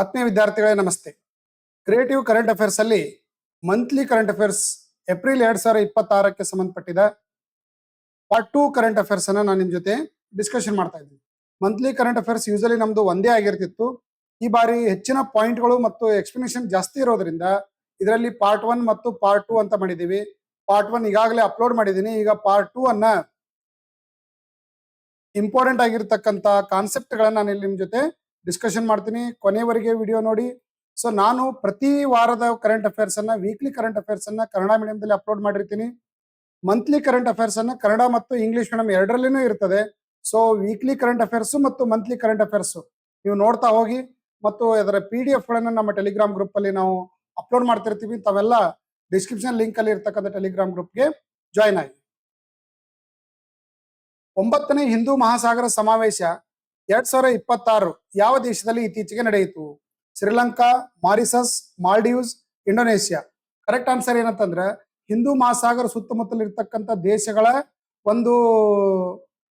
ಆತ್ಮೀಯ ವಿದ್ಯಾರ್ಥಿಗಳೇ ನಮಸ್ತೆ. ಕ್ರಿಯೇಟಿವ್ ಕರೆಂಟ್ ಅಫೇರ್ಸ್ ಅಲ್ಲಿ ಮಂತ್ಲಿ ಕರೆಂಟ್ ಅಫೇರ್ಸ್ ಏಪ್ರಿಲ್ 2026ಕ್ಕೆ ಸಂಬಂಧಪಟ್ಟಿದ ಪಾರ್ಟ್ 2 ಕರೆಂಟ್ ಅಫೇರ್ಸ್ ಅನ್ನ ನಾನು ನಿಮ್ಮ ಜೊತೆ ಡಿಸ್ಕಷನ್ ಮಾಡ್ತಾ ಇದ್ದೀನಿ. ಮಂತ್ಲಿ ಕರೆಂಟ್ ಅಫೇರ್ಸ್ ಯೂಶಲಿ ನಮ್ದು ಒಂದೇ ಆಗಿರ್ತಿತ್ತು. ಈ ಬಾರಿ ಹೆಚ್ಚಿನ ಪಾಯಿಂಟ್ಗಳು ಮತ್ತು ಎಕ್ಸ್ಪ್ಲನೇಷನ್ ಜಾಸ್ತಿ ಇರೋದ್ರಿಂದ ಇದರಲ್ಲಿ ಪಾರ್ಟ್ 1 ಮತ್ತು ಪಾರ್ಟ್ 2 ಅಂತ ಮಾಡಿದ್ದೀವಿ. ಪಾರ್ಟ್ 1 ಈಗಾಗಲೇ ಅಪ್ಲೋಡ್ ಮಾಡಿದ್ದೀನಿ. ಈಗ ಪಾರ್ಟ್ 2 ಅನ್ನ ಇಂಪಾರ್ಟೆಂಟ್ ಆಗಿರ್ತಕ್ಕಂಥ ಕಾನ್ಸೆಪ್ಟ್ಗಳನ್ನ ನಾನು ಇಲ್ಲಿ ನಿಮ್ಮ ಜೊತೆ ಡಿಸ್ಕಷನ್ ಮಾಡ್ತೀನಿ. ಕೊನೆಯವರೆಗೆ ವಿಡಿಯೋ ನೋಡಿ. ಸೊ ನಾನು ಪ್ರತಿ ವಾರದ ಕರೆಂಟ್ ಅಫೇರ್ಸ್ ಅನ್ನ, ವೀಕ್ಲಿ ಕರೆಂಟ್ ಅಫೇರ್ಸ್ ಅನ್ನ ಕನ್ನಡ ಮೀಡಿಯಂದಲ್ಲಿ ಅಪ್ಲೋಡ್ ಮಾಡಿರ್ತೀನಿ. ಮಂತ್ಲಿ ಕರೆಂಟ್ ಅಫೇರ್ಸ್ ಅನ್ನ ಕನ್ನಡ ಮತ್ತು ಇಂಗ್ಲಿಷ್ ಮೀಡಿಯಂ ಎರಡರಲ್ಲಿನೂ ಇರ್ತದೆ. ಸೊ ವೀಕ್ಲಿ ಕರೆಂಟ್ ಅಫೇರ್ಸ್ ಮತ್ತು ಮಂತ್ಲಿ ಕರೆಂಟ್ ಅಫೇರ್ಸ್ ನೀವು ನೋಡ್ತಾ ಹೋಗಿ. ಮತ್ತು ಅದರ PDF ಗಳನ್ನ ನಮ್ಮ ಟೆಲಿಗ್ರಾಮ್ ಗ್ರೂಪ್ ಅಲ್ಲಿ ನಾವು ಅಪ್ಲೋಡ್ ಮಾಡ್ತಿರ್ತೀವಿ. ತಾವೆಲ್ಲ ಡಿಸ್ಕ್ರಿಪ್ಷನ್ ಲಿಂಕ್ ಅಲ್ಲಿ ಇರ್ತಕ್ಕಂಥ ಟೆಲಿಗ್ರಾಮ್ ಗ್ರೂಪ್ಗೆ ಜಾಯ್ನ್ ಆಗಿ. 9ನೇ ಹಿಂದೂ ಮಹಾಸಾಗರ ಸಮಾವೇಶ 2026 ಯಾವ ದೇಶದಲ್ಲಿ ಇತ್ತೀಚೆಗೆ ನಡೆಯಿತು? Sri Lanka, Mauritius, Maldives, Indonesia. Correct answer ಏನಂತಂದ್ರೆ ಹಿಂದೂ ಮಹಾಸಾಗರ ಸುತ್ತಮುತ್ತಲಿರ್ತಕ್ಕಂಥ ದೇಶಗಳ ಒಂದು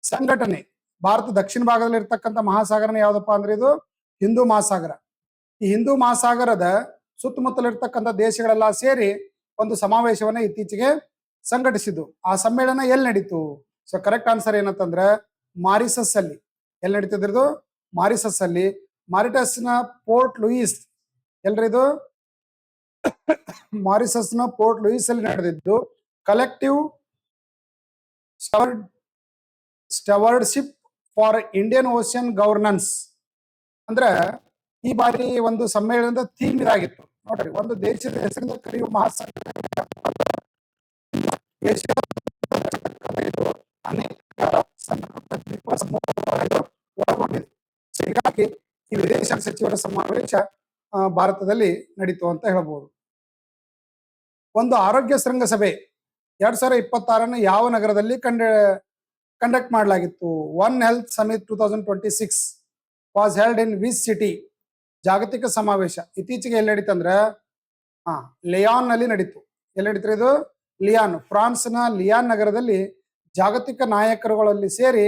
ಸಂಘಟನೆ. ಭಾರತ ದಕ್ಷಿಣ ಭಾಗದಲ್ಲಿ ಇರ್ತಕ್ಕಂಥ ಮಹಾಸಾಗರನ ಯಾವ್ದಪ್ಪ ಅಂದ್ರೆ ಇದು ಹಿಂದೂ ಮಹಾಸಾಗರ. ಈ ಹಿಂದೂ ಮಹಾಸಾಗರದ ಸುತ್ತಮುತ್ತಲಿರ್ತಕ್ಕಂಥ ದೇಶಗಳೆಲ್ಲ ಸೇರಿ ಒಂದು ಸಮಾವೇಶವನ್ನ ಇತ್ತೀಚೆಗೆ ಸಂಘಟಿಸಿದ್ದು. ಆ ಸಮ್ಮೇಳನ ಎಲ್ಲಿ ನಡೀತು? ಸೊ ಕರೆಕ್ಟ್ ಆನ್ಸರ್ ಏನಂತಂದ್ರೆ ಮಾರಿಸಸ್ ಅಲ್ಲಿ. ಎಲ್ಲಿ ನಡೀತಿದ್ರದು? ಮಾರಿಸಸ್ ಅಲ್ಲಿ. ಮಾರಿಟಸ್ನ ಪೋರ್ಟ್ ಲೂಯಿಸ್ ಎಲ್ರಿದು? ಮಾರಿಸಸ್ನ ಪೋರ್ಟ್ ಲೂಯಿಸ್ ಅಲ್ಲಿ ನಡೆದಿದ್ದು collective stewardship for Indian Ocean governance. ಅಂದ್ರೆ ಈ ಬಾರಿ ಒಂದು ಸಮ್ಮೇಳನದ ಥೀಮ್ ಇದಾಗಿತ್ತು ನೋಡ್ರಿ. ಒಂದು ದೇಶದ ಹೆಸರಿಂದ ಕರೆಯುವ ಮಹಾಸಾಗರ ಹೀಗಾಗಿ ಈ ವಿದೇಶಾಂಗ ಸಚಿವರ ಸಮಾವೇಶ ಭಾರತದಲ್ಲಿ ನಡೀತು ಅಂತ ಹೇಳ್ಬೋದು. ಒಂದು ಆರೋಗ್ಯ ಶೃಂಗಸಭೆ 2026 ಯಾವ ನಗರದಲ್ಲಿ ಕಂಡಕ್ಟ್ ಮಾಡಲಾಗಿತ್ತು? One health summit 2026 was held in which city? ಜಾಗತಿಕ ಸಮಾವೇಶ ಇತ್ತೀಚೆಗೆ ಎಲ್ಲಿ ನಡೀತಂದ್ರೆ ಲಿಯಾನ್ ನಲ್ಲಿ ನಡೀತು. ಎಲ್ಲಿ ನಡೀತು ಇದು? ಲಿಯಾನ್, ಫ್ರಾನ್ಸ್ನ ಲಿಯಾನ್ ನಗರದಲ್ಲಿ ಜಾಗತಿಕ ನಾಯಕರುಗಳಲ್ಲಿ ಸೇರಿ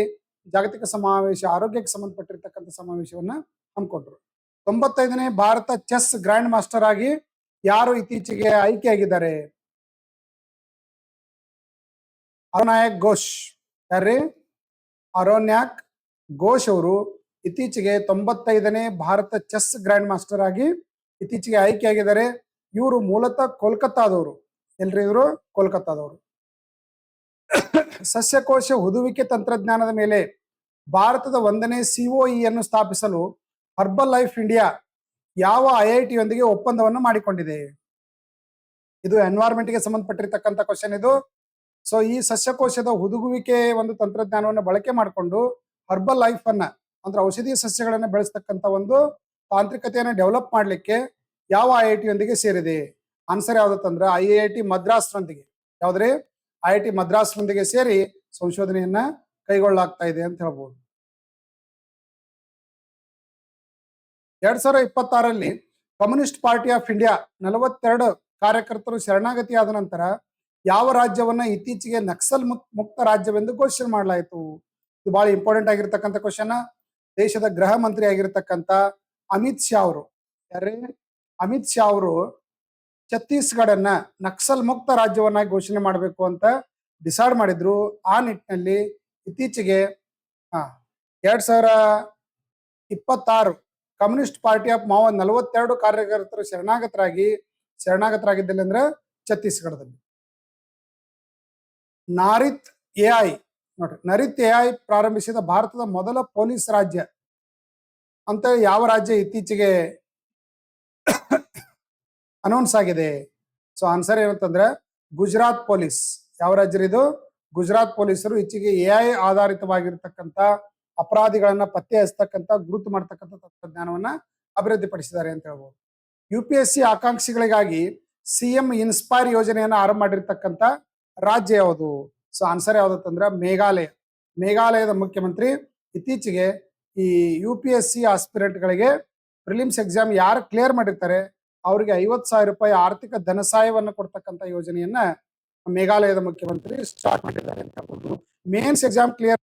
ಜಾಗತಿಕ ಸಮಾವೇಶ, ಆರೋಗ್ಯಕ್ಕೆ ಸಂಬಂಧಪಟ್ಟಿರ್ತಕ್ಕಂಥ ಸಮಾವೇಶವನ್ನ ಹಮ್ಮಿಕೊಂಡ್ರು. 95ನೇ ಭಾರತ ಚೆಸ್ ಗ್ರ್ಯಾಂಡ್ ಮಾಸ್ಟರ್ ಆಗಿ ಯಾರು ಇತ್ತೀಚೆಗೆ ಆಯ್ಕೆಯಾಗಿದ್ದಾರೆ? ಅರೋನ್ಯಾಕ್ ಘೋಷ್. ಯಾರ್ರಿ? ಅರೋನ್ಯಾಕ್ ಘೋಷ್ ಅವರು ಇತ್ತೀಚೆಗೆ 95ನೇ ಭಾರತ ಚೆಸ್ ಗ್ರ್ಯಾಂಡ್ ಮಾಸ್ಟರ್ ಆಗಿ ಇತ್ತೀಚೆಗೆ ಆಯ್ಕೆಯಾಗಿದ್ದಾರೆ. ಇವರು ಮೂಲತಃ ಕೋಲ್ಕತ್ತಾದವರು. ಎಲ್ರಿ ಇವರು? ಕೋಲ್ಕತ್ತಾದವರು. ಸಸ್ಯಕೋಶ ಹುದುವಿಕೆ ತಂತ್ರಜ್ಞಾನದ ಮೇಲೆ ಭಾರತದ 1ನೇ COE ಅನ್ನು ಸ್ಥಾಪಿಸಲು ಹರ್ಬಲ್ ಲೈಫ್ ಇಂಡಿಯಾ ಯಾವ IIT ಯೊಂದಿಗೆ ಒಪ್ಪಂದವನ್ನು ಮಾಡಿಕೊಂಡಿದೆ? ಇದು ಎನ್ವೈರ್ಮೆಂಟ್ಗೆ ಸಂಬಂಧಪಟ್ಟಿರ್ತಕ್ಕಂಥ ಕ್ವಶನ್ ಇದು. ಸೊ ಈ ಸಸ್ಯಕೋಶದ ಹುದುಗುವಿಕೆ ಒಂದು ತಂತ್ರಜ್ಞಾನವನ್ನು ಬಳಕೆ ಮಾಡಿಕೊಂಡು ಹರ್ಬಲ್ ಲೈಫ್ ಅನ್ನ ಅಂದ್ರೆ ಔಷಧೀಯ ಸಸ್ಯಗಳನ್ನ ಬೆಳೆಸ್ತಕ್ಕಂಥ ಒಂದು ತಾಂತ್ರಿಕತೆಯನ್ನು ಡೆವಲಪ್ ಮಾಡ್ಲಿಕ್ಕೆ ಯಾವ IIT ಯೊಂದಿಗೆ ಸೇರಿದೆ? ಆನ್ಸರ್ ಯಾವ್ದಂದ್ರೆ IIT ಮದ್ರಾಸ್ನೊಂದಿಗೆ. ಯಾವ್ದ್ರಿ? IIT ಮದ್ರಾಸ್ನೊಂದಿಗೆ ಸೇರಿ ಸಂಶೋಧನೆಯನ್ನ ಕೈಗೊಳ್ಳಲಾಗ್ತಾ ಇದೆ ಅಂತ ಹೇಳ್ಬೋದು. 2026ರಲ್ಲಿ ಕಮ್ಯುನಿಸ್ಟ್ ಪಾರ್ಟಿ ಆಫ್ ಇಂಡಿಯಾ 42 ಕಾರ್ಯಕರ್ತರು ಶರಣಾಗತಿಯಾದ ನಂತರ ಯಾವ ರಾಜ್ಯವನ್ನ ಇತ್ತೀಚೆಗೆ ನಕ್ಸಲ್ ಮುಕ್ತ ರಾಜ್ಯವೆಂದು ಘೋಷಣೆ ಮಾಡಲಾಯಿತು? ಇದು ಬಹಳ ಇಂಪಾರ್ಟೆಂಟ್ ಆಗಿರ್ತಕ್ಕಂಥ ಕ್ವಶನ್. ದೇಶದ ಗೃಹ ಮಂತ್ರಿ ಆಗಿರ್ತಕ್ಕಂಥ ಅಮಿತ್ ಶಾ ಅವರು, ಯಾರೇ ಅಮಿತ್ ಶಾ ಅವರು ಛತ್ತೀಸ್ಗಢನ್ನ ನಕ್ಸಲ್ ಮುಕ್ತ ರಾಜ್ಯವನ್ನಾಗಿ ಘೋಷಣೆ ಮಾಡಬೇಕು ಅಂತ ಡಿಸೈಡ್ ಮಾಡಿದ್ರು. ಆ ನಿಟ್ಟಿನಲ್ಲಿ ಇತ್ತೀಚೆಗೆ 2026 ಕಮ್ಯುನಿಸ್ಟ್ ಪಾರ್ಟಿ ಆಫ್ ಮಾವ 42 ಕಾರ್ಯಕರ್ತರು ಶರಣಾಗತರಾಗಿದ್ದಲ್ಲಿ ಅಂದ್ರೆ ಛತ್ತೀಸ್ಗಢದಲ್ಲಿ. ನಾರಿತ್ AI ನೋಡ್ರಿ, ನರಿತ್ AI ಪ್ರಾರಂಭಿಸಿದ ಭಾರತದ ಮೊದಲ ಪೊಲೀಸ್ ರಾಜ್ಯ ಅಂತ ಯಾವ ರಾಜ್ಯ ಇತ್ತೀಚೆಗೆ ಅನೌನ್ಸ್ ಆಗಿದೆ? ಸೊ ಆನ್ಸರ್ ಏನಂತಂದ್ರೆ ಗುಜರಾತ್ ಪೊಲೀಸ್. ಯಾವ ರಾಜ್ಯ ಇದು? ಗುಜರಾತ್ ಪೊಲೀಸರು ಈಚೆಗೆ AI ಆಧಾರಿತವಾಗಿರ್ತಕ್ಕಂಥ ಅಪರಾಧಿಗಳನ್ನ ಪತ್ತೆ ಹಚ್ಚತಕ್ಕಂಥ, ಗುರುತು ಮಾಡ್ತಕ್ಕಂಥ ತಂತ್ರಜ್ಞಾನವನ್ನ ಅಭಿವೃದ್ಧಿಪಡಿಸಿದ್ದಾರೆ ಅಂತ ಹೇಳ್ಬೋದು. UPSC ಆಕಾಂಕ್ಷಿಗಳಿಗಾಗಿ CM ಇನ್ಸ್ಪೈರ್ ಯೋಜನೆಯನ್ನ ಆರಂಭ ಮಾಡಿರ್ತಕ್ಕಂಥ ರಾಜ್ಯ ಯಾವುದು? ಸೊ ಆನ್ಸರ್ ಯಾವ್ದಂದ್ರೆ ಮೇಘಾಲಯ. ಮೇಘಾಲಯದ ಮುಖ್ಯಮಂತ್ರಿ ಇತ್ತೀಚೆಗೆ ಈ UPSC ಆಸ್ಪಿರೆಂಟ್ಗಳಿಗೆ ಪ್ರಿಲಿಮ್ಸ್ ಎಕ್ಸಾಮ್ ಯಾರು ಕ್ಲಿಯರ್ ಮಾಡಿರ್ತಾರೆ ಅವರಿಗೆ 50,000 ರೂಪಾಯಿ ಆರ್ಥಿಕ ಧನ ಸಹಾಯವನ್ನು ಕೊಡ್ತಕ್ಕಂಥ ಯೋಜನೆಯನ್ನ ಮೇಘಾಲಯದ ಮುಖ್ಯಮಂತ್ರಿ ಸ್ಟಾರ್ಟ್ ಮಾಡಿದ್ದಾರೆ ಅಂತ ಹೇಳ್ಬೋದು. ಮೇನ್ಸ್ ಎಕ್ಸಾಮ್ ಕ್ಲಿಯರ್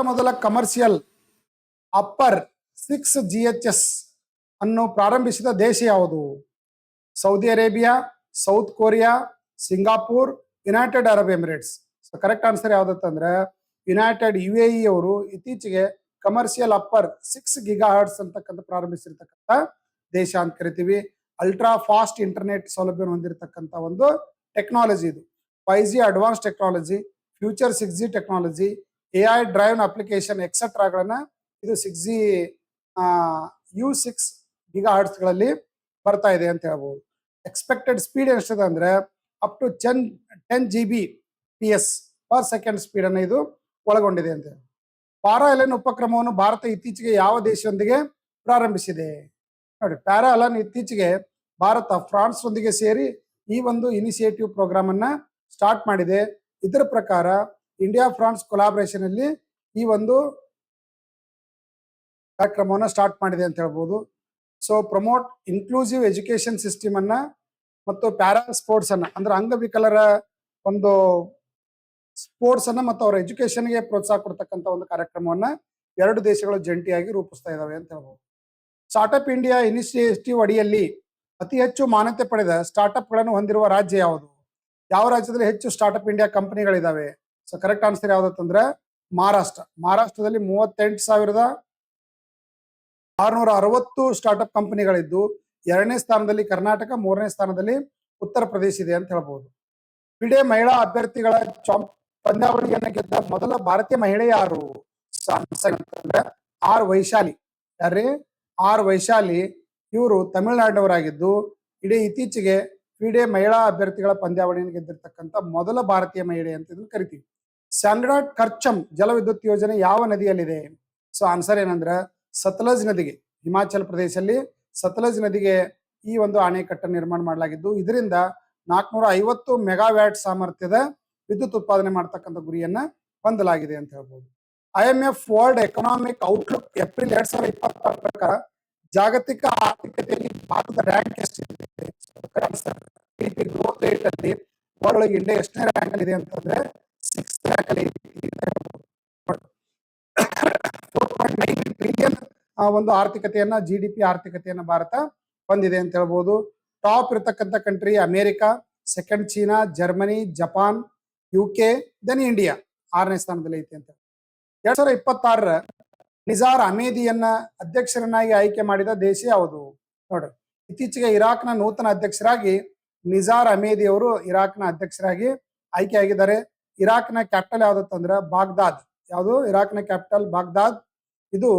ಮೊದಲ ಕಮರ್ಷಿಯಲ್ ಅಪ್ಪರ್ 6 GHs ಅನ್ನು ಪ್ರಾರಂಭಿಸಿದ ದೇಶ ಯಾವುದು? Saudi Arabia, South Korea, Singapore, United Arab Emirates. So correct answer ಯಾವ್ದಂದ್ರೆ ಯುನೈಟೆಡ್ UAE ಅವರು ಇತ್ತೀಚೆಗೆ ಕಮರ್ಷಿಯಲ್ ಅಪ್ಪರ್ 6 GHz ಅಂತಕ್ಕಂಥ ಪ್ರಾರಂಭಿಸಿರ್ತಕ್ಕಂಥ ದೇಶ ಅಂತ ಕರಿತೀವಿ. ಅಲ್ಟ್ರಾ ಫಾಸ್ಟ್ ಇಂಟರ್ನೆಟ್ ಸೌಲಭ್ಯವನ್ನು ಹೊಂದಿರತಕ್ಕಂಥ ಒಂದು ಟೆಕ್ನಾಲಜಿ ಇದು. 5G advance technology, future 6G technology, AI drive application ಎಕ್ಸೆಟ್ರಾಗಳನ್ನ ಇದು 6G U6 GHz ಬರ್ತಾ ಇದೆ ಅಂತ ಹೇಳ್ಬೋದು. ಎಕ್ಸ್ಪೆಕ್ಟೆಡ್ ಸ್ಪೀಡ್ ಎಷ್ಟಿದೆ ಅಂದ್ರೆ up to 10 Gbps per second speed ಅನ್ನು ಇದು ಒಳಗೊಂಡಿದೆ ಅಂತ. ಪ್ಯಾರಾ ಅಲೈನ್ ಉಪಕ್ರಮವನ್ನು ಭಾರತ ಇತ್ತೀಚೆಗೆ ಯಾವ ದೇಶದೊಂದಿಗೆ ಪ್ರಾರಂಭಿಸಿದೆ? ನೋಡಿ, ಪ್ಯಾರಾ ಅಲೈನ್ ಇತ್ತೀಚೆಗೆ ಭಾರತ ಫ್ರಾನ್ಸ್ ಒಂದಿಗೆ ಸೇರಿ ಈ ಒಂದು ಇನಿಷಿಯೇಟಿವ್ ಪ್ರೋಗ್ರಾಮ್ ಅನ್ನ ಸ್ಟಾರ್ಟ್ ಮಾಡಿದೆ. ಇದರ ಪ್ರಕಾರ ಇಂಡಿಯಾ ಫ್ರಾನ್ಸ್ ಕೊಲಾಬರೇಷನ್ ಅಲ್ಲಿ ಈ ಒಂದು ಕಾರ್ಯಕ್ರಮವನ್ನು ಸ್ಟಾರ್ಟ್ ಮಾಡಿದೆ ಅಂತ ಹೇಳ್ಬೋದು. So promote inclusive education system ಅನ್ನ ಮತ್ತು ಪ್ಯಾರಾ ಸ್ಪೋರ್ಟ್ಸ್ ಅನ್ನ ಅಂದ್ರೆ ಅಂಗವಿಕಲರ ಒಂದು ಸ್ಪೋರ್ಟ್ಸ್ ಅನ್ನ ಮತ್ತು ಅವರ ಎಜುಕೇಶನ್ಗೆ ಪ್ರೋತ್ಸಾಹ ಕೊಡ್ತಕ್ಕಂಥ ಒಂದು ಕಾರ್ಯಕ್ರಮವನ್ನ ಎರಡು ದೇಶಗಳು ಜಂಟಿಯಾಗಿ ರೂಪಿಸ್ತಾ ಇದಾವೆ ಅಂತ ಹೇಳ್ಬೋದು. ಸ್ಟಾರ್ಟ್ಅಪ್ ಇಂಡಿಯಾ ಇನಿಷಿಯೇಟಿವ್ ಅಡಿಯಲ್ಲಿ ಅತಿ ಹೆಚ್ಚು ಮಾನ್ಯತೆ ಪಡೆದ ಸ್ಟಾರ್ಟ್ಅಪ್ ಗಳನ್ನು ಹೊಂದಿರುವ ರಾಜ್ಯ ಯಾವುದು? ಯಾವ ರಾಜ್ಯದಲ್ಲಿ ಹೆಚ್ಚು ಸ್ಟಾರ್ಟ್ಅಪ್ ಇಂಡಿಯಾ ಕಂಪನಿಗಳಿದಾವೆ? ಸೊ ಕರೆಕ್ಟ್ ಆನ್ಸರ್ ಯಾವ್ದಂದ್ರೆ ಮಹಾರಾಷ್ಟ್ರ. ಮಹಾರಾಷ್ಟ್ರದಲ್ಲಿ 38,660 ಸ್ಟಾರ್ಟ್ಅಪ್ ಕಂಪನಿಗಳಿದ್ದು, 2ನೇ ಸ್ಥಾನದಲ್ಲಿ ಕರ್ನಾಟಕ, 3ನೇ ಸ್ಥಾನದಲ್ಲಿ ಉತ್ತರ ಪ್ರದೇಶ ಇದೆ ಅಂತ ಹೇಳ್ಬಹುದು. ಫಿಡೆ ಮಹಿಳಾ ಅಭ್ಯರ್ಥಿಗಳ ಪಂದ್ಯಾವಳಿಯನ್ನು ಗೆದ್ದ ಮೊದಲ ಭಾರತೀಯ ಮಹಿಳೆ ಯಾರು? ಅಂತಂದ್ರೆ ಆರ್ ವೈಶಾಲಿ. ಯಾರೇ? ಆರ್ ವೈಶಾಲಿ. ಇವರು ತಮಿಳುನಾಡಿನವರಾಗಿದ್ದು ಇಡೀ ಇತ್ತೀಚೆಗೆ ಫಿಡೆ ಮಹಿಳಾ ಅಭ್ಯರ್ಥಿಗಳ ಪಂದ್ಯಾವಳಿಯನ್ನು ಗೆದ್ದಿರ್ತಕ್ಕಂಥ ಮೊದಲ ಭಾರತೀಯ ಮಹಿಳೆ ಅಂತ ಇದನ್ನು ಕರಿತೀವಿ. ಸ್ಯಾಂಗ್ರಾಟ್ ಕರ್ಚಮ್ ಜಲವಿದ್ಯುತ್ ಯೋಜನೆ ಯಾವ ನದಿಯಲ್ಲಿದೆ? ಸೊ ಆನ್ಸರ್ ಏನಂದ್ರೆ ಸತ್ಲಜ್ ನದಿಗೆ. ಹಿಮಾಚಲ ಪ್ರದೇಶದಲ್ಲಿ ಸತ್ಲಜ್ ನದಿಗೆ ಈ ಒಂದು ಅಣೆಕಟ್ಟನ್ನು ನಿರ್ಮಾಣ ಮಾಡಲಾಗಿದ್ದು, ಇದರಿಂದ 450 ಮೆಗಾವ್ಯಾಟ್ ಸಾಮರ್ಥ್ಯದ ವಿದ್ಯುತ್ ಉತ್ಪಾದನೆ ಮಾಡತಕ್ಕಂಥ ಗುರಿಯನ್ನ ಹೊಂದಲಾಗಿದೆ ಅಂತ ಹೇಳ್ಬೋದು. IMF world economic outlook April 2026 ಪ್ರಕಾರ ಜಾಗತಿಕ ಆರ್ಥಿಕತೆಯಲ್ಲಿ ಭಾರತದ ರ್ಯಾಂಕ್ ಎಷ್ಟಿದೆ? ಗ್ರೋತ್ ರೇಟ್ ಅಲ್ಲಿ ವರ್ಲ್ಡ್ ಒಳಗೆ ಇಂಡಿಯಾ ಎಷ್ಟನೇ ರ್ಯಾಂಕ್ ಅಲ್ಲಿ ಇದೆ ಅಂತಂದ್ರೆ 6th ರ್ಯಾಂಕ್ ಅಲ್ಲಿ ಇದೆ. 4.9 ಟ್ರಿಲಿಯನ್ ಒಂದು ಆರ್ಥಿಕತೆಯನ್ನ GDP ಆರ್ಥಿಕತೆಯನ್ನ ಭಾರತ ಹೊಂದಿದೆ ಅಂತ ಹೇಳ್ಬೋದು. ಟಾಪ್ ಇರತಕ್ಕಂಥ country America, second China, Germany, Japan, UK, then India 6ನೇ ಸ್ಥಾನದಲ್ಲಿ ಐತಿ ಅಂತ. 2026 ನಿಜಾರ್ ಅಹಮೇದಿಯನ್ನ ಅಧ್ಯಕ್ಷರನ್ನಾಗಿ ಆಯ್ಕೆ ಮಾಡಿದ ದೇಶ ಯಾವುದು? ನೋಡ್ರಿ, ಇತ್ತೀಚೆಗೆ ಇರಾಕ್ನ ನೂತನ ಅಧ್ಯಕ್ಷರಾಗಿ ನಿಜಾರ್ ಅಹಮೇದಿ ಅವರು ಇರಾಕ್ನ ಅಧ್ಯಕ್ಷರಾಗಿ ಆಯ್ಕೆ ಆಗಿದ್ದಾರೆ. ಇರಾಕ್ನ ಕ್ಯಾಪಿಟಲ್ ಯಾವ್ದಂದ್ರೆ ಬಾಗ್ದಾದ್. ಯಾವುದು? ಇರಾಕ್ನ ಕ್ಯಾಪಿಟಲ್ ಬಾಗ್ದಾದ್. ಇದು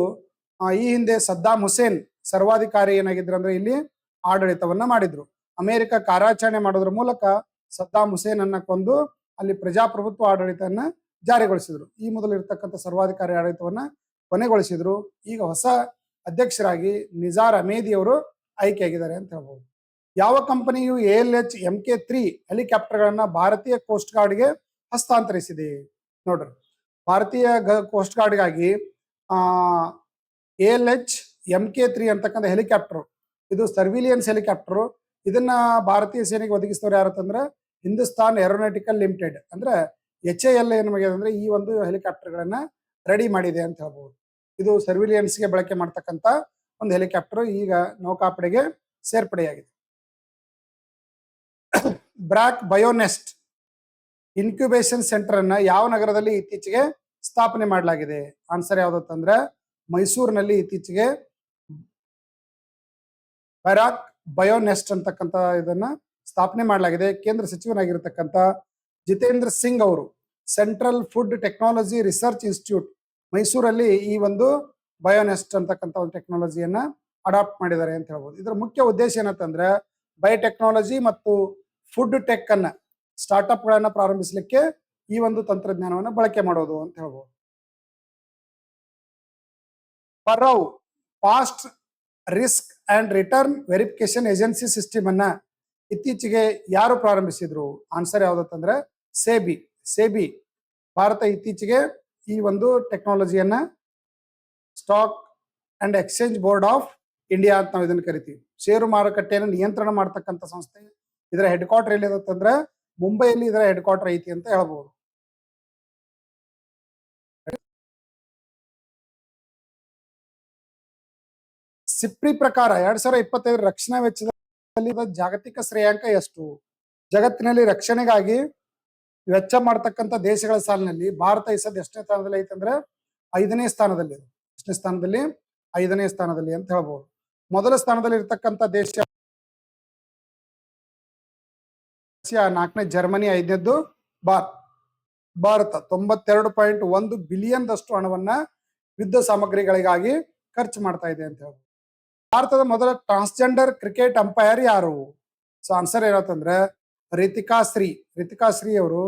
ಈ ಹಿಂದೆ ಸದ್ದಾಂ ಹುಸೇನ್ ಸರ್ವಾಧಿಕಾರಿ ಏನಾಗಿದ್ರು ಅಂದ್ರೆ ಇಲ್ಲಿ ಆಡಳಿತವನ್ನ ಮಾಡಿದ್ರು. ಅಮೆರಿಕ ಕಾರ್ಯಾಚರಣೆ ಮಾಡೋದ್ರ ಮೂಲಕ ಸದ್ದಾಂ ಹುಸೇನ್ ಅನ್ನ ಕೊಂದು ಅಲ್ಲಿ ಪ್ರಜಾಪ್ರಭುತ್ವ ಆಡಳಿತವನ್ನ ಜಾರಿಗೊಳಿಸಿದ್ರು. ಈ ಮೊದಲು ಇರ್ತಕ್ಕಂಥ ಸರ್ವಾಧಿಕಾರಿ ಆಡಳಿತವನ್ನ ಕೊನೆಗೊಳಿಸಿದ್ರು. ಈಗ ಹೊಸ ಅಧ್ಯಕ್ಷರಾಗಿ ನಿಜಾರ್ ಅಹಮೇದಿ ಅವರು ಆಯ್ಕೆಯಾಗಿದ್ದಾರೆ ಅಂತ ಹೇಳ್ಬೋದು. ಯಾವ ಕಂಪನಿಯು ALH MK3 ಹೆಲಿಕಾಪ್ಟರ್ಗಳನ್ನ ಭಾರತೀಯ ಕೋಸ್ಟ್ ಗಾರ್ಡ್ಗೆ ಹಸ್ತಾಂತರಿಸಿದೆ? ನೋಡ್ರಿ, ಭಾರತೀಯ ಕೋಸ್ಟ್ ಗಾರ್ಡ್ಗಾಗಿ ALH MK3 ಅಂತಕ್ಕಂಥ ಹೆಲಿಕಾಪ್ಟರ್, ಇದು ಸರ್ವಿಲಿಯನ್ಸ್ ಹೆಲಿಕಾಪ್ಟರ್. ಇದನ್ನ ಭಾರತೀಯ ಸೇನೆಗೆ ಒದಗಿಸಿದವರು ಯಾರಂತಂದ್ರೆ ಹಿಂದೂಸ್ತಾನ್ ಏರೋನಾಟಿಕಲ್ ಲಿಮಿಟೆಡ್ ಅಂದ್ರೆ HAL ಏನಾಗಿದೆ ಅಂದ್ರೆ ಈ ಒಂದು ಹೆಲಿಕಾಪ್ಟರ್ಗಳನ್ನ ರೆಡಿ ಮಾಡಿದೆ ಅಂತ ಹೇಳ್ಬೋದು. ಇದು ಸರ್ವಿಲಿಯನ್ಸ್ಗೆ ಬಳಕೆ ಮಾಡ್ತಕ್ಕಂಥ ಒಂದು ಹೆಲಿಕಾಪ್ಟರ್ ಈಗ ನೌಕಾಪಡೆಗೆ ಸೇರ್ಪಡೆಯಾಗಿದೆ. ಬ್ರಾಕ್ ಬಯೋನೆಸ್ಟ್ ಇನ್ಕ್ಯುಬೇಷನ್ ಸೆಂಟರ್ ಅನ್ನ ಯಾವ ನಗರದಲ್ಲಿ ಇತ್ತೀಚೆಗೆ ಸ್ಥಾಪನೆ ಮಾಡಲಾಗಿದೆ? ಆನ್ಸರ್ ಯಾವ್ದಂದ್ರೆ ಮೈಸೂರಿನಲ್ಲಿ ಇತ್ತೀಚೆಗೆ ಬ್ರಾಕ್ ಬಯೋನೆಸ್ಟ್ ಅಂತಕ್ಕಂಥ ಇದನ್ನ ಸ್ಥಾಪನೆ ಮಾಡಲಾಗಿದೆ. ಕೇಂದ್ರ ಸಚಿವನಾಗಿರ್ತಕ್ಕಂಥ ಜಿತೇಂದ್ರ ಸಿಂಗ್ ಅವರು central food technology research institute ಮೈಸೂರಲ್ಲಿ ಈ ಒಂದು ಬಯೋನೆಸ್ಟ್ ಅಂತಕ್ಕಂಥ ಒಂದು ಟೆಕ್ನಾಲಜಿಯನ್ನ ಅಡಾಪ್ಟ್ ಮಾಡಿದ್ದಾರೆ ಅಂತ ಹೇಳ್ಬೋದು. ಇದರ ಮುಖ್ಯ ಉದ್ದೇಶ ಏನಂತಂದ್ರೆ ಬಯೋಟೆಕ್ನಾಲಜಿ ಮತ್ತು ಫುಡ್ ಟೆಕ್ ಅನ್ನ ಸ್ಟಾರ್ಟ್ಅಪ್ ಗಳನ್ನ ಪ್ರಾರಂಭಿಸಲಿಕ್ಕೆ ಈ ಒಂದು ತಂತ್ರಜ್ಞಾನವನ್ನು ಬಳಕೆ ಮಾಡೋದು ಅಂತ ಹೇಳ್ಬೋದು. ಪರವ್ fast risk and return verification agency system ಅನ್ನ ಇತ್ತೀಚೆಗೆ ಯಾರು ಪ್ರಾರಂಭಿಸಿದ್ರು? ಆನ್ಸರ್ ಯಾವ್ದಂದ್ರೆ ಸೇಬಿ. ಭಾರತ ಇತ್ತೀಚೆಗೆ ಈ ಒಂದು ಟೆಕ್ನಾಲಜಿಯನ್ನ stock and exchange board of India ಅಂತ ನಾವು ಇದನ್ನು ಕರಿತೀವಿ. ಷೇರು ಮಾರುಕಟ್ಟೆಯನ್ನು ನಿಯಂತ್ರಣ ಮಾಡತಕ್ಕಂಥ ಸಂಸ್ಥೆ. ಇದರ ಹೆಡ್ ಕ್ವಾರ್ಟರ್ ಎಲ್ಲಿ ಅಂತಂದ್ರೆ ಮುಂಬೈಯಲ್ಲಿ ಇದರ ಹೆಡ್ ಕ್ವಾರ್ಟರ್ ಐತಿ ಅಂತ ಹೇಳ್ಬೋದು. ಸಿಪ್ರಿ ಪ್ರಕಾರ 2025 ರಕ್ಷಣಾ ವೆಚ್ಚದಲ್ಲಿ ಜಾಗತಿಕ ಶ್ರೇಯಾಂಕ ಎಷ್ಟು? ಜಗತ್ತಿನಲ್ಲಿ ರಕ್ಷಣೆಗಾಗಿ ವೆಚ್ಚ ಮಾಡ್ತಕ್ಕಂಥ ದೇಶಗಳ ಸಾಲಿನಲ್ಲಿ ಭಾರತ ಈ ಸದ್ಯ ಎಷ್ಟನೇ ಸ್ಥಾನದಲ್ಲಿ ಐತಂದ್ರೆ 5ನೇ ಸ್ಥಾನದಲ್ಲಿ. ಎಷ್ಟನೇ ಸ್ಥಾನದಲ್ಲಿ? 5ನೇ ಸ್ಥಾನದಲ್ಲಿ ಅಂತ ಹೇಳ್ಬೋದು. ಮೊದಲ ಸ್ಥಾನದಲ್ಲಿ ಇರ್ತಕ್ಕಂಥ ದೇಶ 4ನೇ ಜರ್ಮನಿ, 5ನೇದ್ದು ಭಾರತ 92.1 ಬಿಲಿಯನ್ ದಷ್ಟು ಹಣವನ್ನ ಯುದ್ಧ ಸಾಮಗ್ರಿಗಳಿಗಾಗಿ ಖರ್ಚು ಮಾಡ್ತಾ ಇದೆ ಅಂತ ಹೇಳ್ಬೋದು. ಭಾರತದ ಮೊದಲ ಟ್ರಾನ್ಸ್ಜೆಂಡರ್ ಕ್ರಿಕೆಟ್ ಅಂಪೈರ್ ಯಾರು? ಸೊ ಆನ್ಸರ್ ಏನಂತಂದ್ರೆ ರಿತಿಕಾ ಶ್ರೀ ಅವರು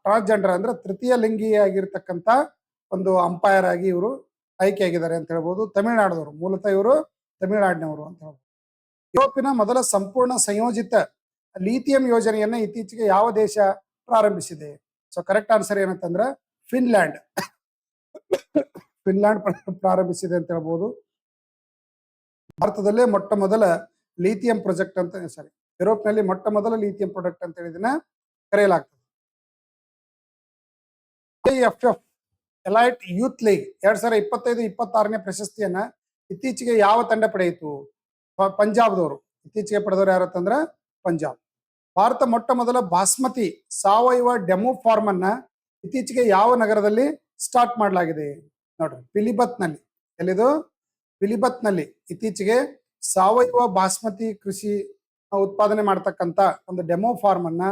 ಟ್ರಾನ್ಸ್ಜೆಂಡರ್ ಅಂದ್ರೆ ತೃತೀಯ ಲಿಂಗಿಯಾಗಿರ್ತಕ್ಕಂಥ ಒಂದು ಅಂಪೈರ್ ಆಗಿ ಇವರು ಆಯ್ಕೆಯಾಗಿದ್ದಾರೆ ಅಂತ ಹೇಳ್ಬೋದು. ತಮಿಳುನಾಡದವರು, ಮೂಲತಃ ಇವರು ತಮಿಳುನಾಡಿನವರು ಅಂತ ಹೇಳ್ಬೋದು. ಯುರೋಪಿನ ಮೊದಲ ಸಂಪೂರ್ಣ ಸಂಯೋಜಿತ ಲಿಥಿಯಂ ಯೋಜನೆಯನ್ನ ಇತ್ತೀಚೆಗೆ ಯಾವ ದೇಶ ಪ್ರಾರಂಭಿಸಿದೆ? ಸೊ ಕರೆಕ್ಟ್ ಆನ್ಸರ್ ಏನಂತಂದ್ರೆ ಫಿನ್ಲ್ಯಾಂಡ್ ಪ್ರಾರಂಭಿಸಿದೆ ಅಂತ ಹೇಳ್ಬೋದು. ಭಾರತದಲ್ಲೇ ಮೊಟ್ಟ ಮೊದಲ ಲಿಥಿಯಂ ಪ್ರಾಜೆಕ್ಟ್ ಅಂತ, ಸಾರಿ, ಯುರೋಪ್ನಲ್ಲಿ ಮೊಟ್ಟ ಮೊದಲ ಲಿಥಿಯಂ ಪ್ರಾಡಕ್ಟ್ ಅಂತ ಹೇಳಿದನ್ನ ಕರೆಯಲಾಗ್ತದೆ. IFF ಎಲೈಟ್ ಯೂತ್ ಲೀಗ್ 2025-26ನೇ ಪ್ರಶಸ್ತಿಯನ್ನ ಇತ್ತೀಚೆಗೆ ಯಾವ ತಂಡ ಪಡೆಯಿತು? ಪಂಜಾಬ್ದವರು ಇತ್ತೀಚೆಗೆ ಪಡೆದವರು ಯಾರತ್ತಂದ್ರ ಪಂಜಾಬ್. ಭಾರತ ಮೊಟ್ಟ ಮೊದಲ ಬಾಸ್ಮತಿ ಸಾವಯವ ಡೆಮೋ ಫಾರ್ಮ್ ಅನ್ನ ಇತ್ತೀಚೆಗೆ ಯಾವ ನಗರದಲ್ಲಿ ಸ್ಟಾರ್ಟ್ ಮಾಡಲಾಗಿದೆ? ನೋಡ್ರಿ, ಪಿಲಿಭತ್ನಲ್ಲಿ. ಎಲ್ಲಿದು? ಪಿಲಿಭತ್ನಲ್ಲಿ ಇತ್ತೀಚೆಗೆ ಸಾವಯವ ಬಾಸ್ಮತಿ ಕೃಷಿ ಉತ್ಪಾದನೆ ಮಾಡ್ತಕ್ಕಂಥ ಒಂದು ಡೆಮೋ ಫಾರ್ಮ್ ಅನ್ನ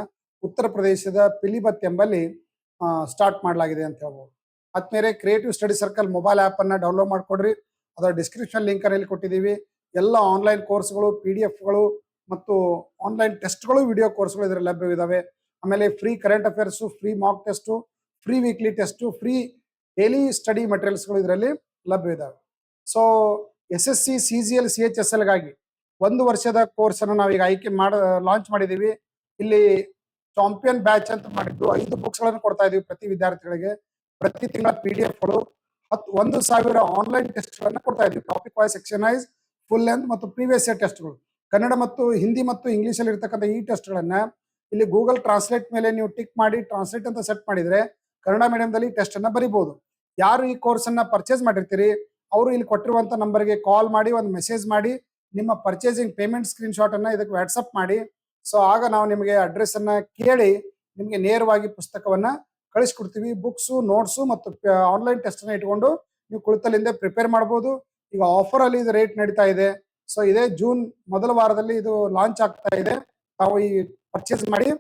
ಉತ್ತರ ಪ್ರದೇಶದ ಪಿಲಿಭತ್ ಎಂಬಲ್ಲಿ ಸ್ಟಾರ್ಟ್ ಮಾಡಲಾಗಿದೆ ಅಂತ ಹೇಳ್ಬೋದು. ಆದ್ಮೇಲೆ creative study circle mobile app ಅನ್ನ ಡೌನ್ಲೋಡ್ ಮಾಡ್ಕೊಡ್ರಿ. ಅದರ ಡಿಸ್ಕ್ರಿಪ್ಷನ್ ಲಿಂಕ್ ಅಲ್ಲಿ ಕೊಟ್ಟಿದ್ದೀವಿ. ಎಲ್ಲ ಆನ್ಲೈನ್ ಕೋರ್ಸ್ಗಳು, PDF-ಗಳು ಮತ್ತು ಆನ್ಲೈನ್ ಟೆಸ್ಟ್ಗಳು, ವಿಡಿಯೋ ಕೋರ್ಸ್ಗಳು ಇದರಲ್ಲಿ ಲಭ್ಯವಿದ್ದಾವೆ. ಆಮೇಲೆ free current affairs, free mock test, free weekly test, free daily study ಮಟೀರಿಯಲ್ಸ್ಗಳು ಇದರಲ್ಲಿ ಲಭ್ಯವಿದ್ದಾವೆ. ಸೊ SSC, CGL, CHSL-ಗಾಗಿ 1 ವರ್ಷದ ಕೋರ್ಸ್ ಅನ್ನು ನಾವೀಗ ಲಾಂಚ್ ಮಾಡಿದ್ದೀವಿ. ಇಲ್ಲಿ ಚಾಂಪಿಯನ್ ಬ್ಯಾಚ್ ಅಂತ ಮಾಡಿದ್ದು 5 ಬುಕ್ಸ್ಗಳನ್ನು ಕೊಡ್ತಾ ಇದೀವಿ ಪ್ರತಿ ವಿದ್ಯಾರ್ಥಿಗಳಿಗೆ. ಪ್ರತಿ ತಿಂಗಳ PDF-ಗಳು, 1,000 ಆನ್ಲೈನ್ ಟೆಸ್ಟ್ಗಳನ್ನು ಕೊಡ್ತಾ ಇದೀವಿ. Topic wise, section wise, full length ಮತ್ತು ಪ್ರೀವಿಯಸ್ ಇಯರ್ ಟೆಸ್ಟ್ಗಳು. ಕನ್ನಡ ಮತ್ತು ಹಿಂದಿ ಮತ್ತು ಇಂಗ್ಲಿಷ್ ಅಲ್ಲಿ ಇರ್ತಕ್ಕಂಥ ಈ ಟೆಸ್ಟ್ಗಳನ್ನ ಇಲ್ಲಿ ಗೂಗಲ್ ಟ್ರಾನ್ಸ್ಲೇಟ್ ಮೇಲೆ ನೀವು ಟಿಕ್ ಮಾಡಿ ಟ್ರಾನ್ಸ್ಲೇಟ್ ಅಂತ ಸೆಟ್ ಮಾಡಿದ್ರೆ ಕನ್ನಡ ಮೀಡಿಯಂದಲ್ಲಿ ಟೆಸ್ಟ್ ಅನ್ನ ಬರೀಬಹುದು. ಯಾರು ಈ ಕೋರ್ಸ್ ಅನ್ನ ಪರ್ಚೇಸ್ ಮಾಡಿರ್ತೀರಿ ಅವರು ಇಲ್ಲಿ ಕೊಟ್ಟಿರುವಂತ ನಂಬರ್ಗೆ ಕಾಲ್ ಮಾಡಿ ಒಂದು ಮೆಸೇಜ್ ಮಾಡಿ ನಿಮ್ಮ ಪರ್ಚೇಸಿಂಗ್ ಪೇಮೆಂಟ್ ಸ್ಕ್ರೀನ್ ಶಾಟ್ ಅನ್ನ ಇದಕ್ಕೆ ವಾಟ್ಸಪ್ ಮಾಡಿ. ಸೊ ಆಗ ನಾವು ನಿಮಗೆ ಅಡ್ರೆಸ್ ಅನ್ನ ಕೇಳಿ ನಿಮಗೆ ನೇರವಾಗಿ ಪುಸ್ತಕವನ್ನ ಕಳಿಸ್ಕೊಡ್ತೀವಿ. ಬುಕ್ಸು, ನೋಟ್ಸು ಮತ್ತು ಆನ್ಲೈನ್ ಟೆಸ್ಟ್ ಅನ್ನ ಇಟ್ಕೊಂಡು ನೀವು ಕುಳಿತಲ್ಲಿಂದ ಪ್ರಿಪೇರ್ ಮಾಡಬಹುದು. ಈಗ ಆಫರ್ ಅಲ್ಲಿ ಇದು ರೇಟ್ ನಡೀತಾ ಇದೆ. ಸೊ ಇದೇ ಜೂನ್ ಮೊದಲ ವಾರದಲ್ಲಿ ಇದು ಲಾಂಚ್ ಆಗ್ತಾ ಇದೆ. ತಾವು ಈ ಪರ್ಚೇಸ್ ಮಾಡಿ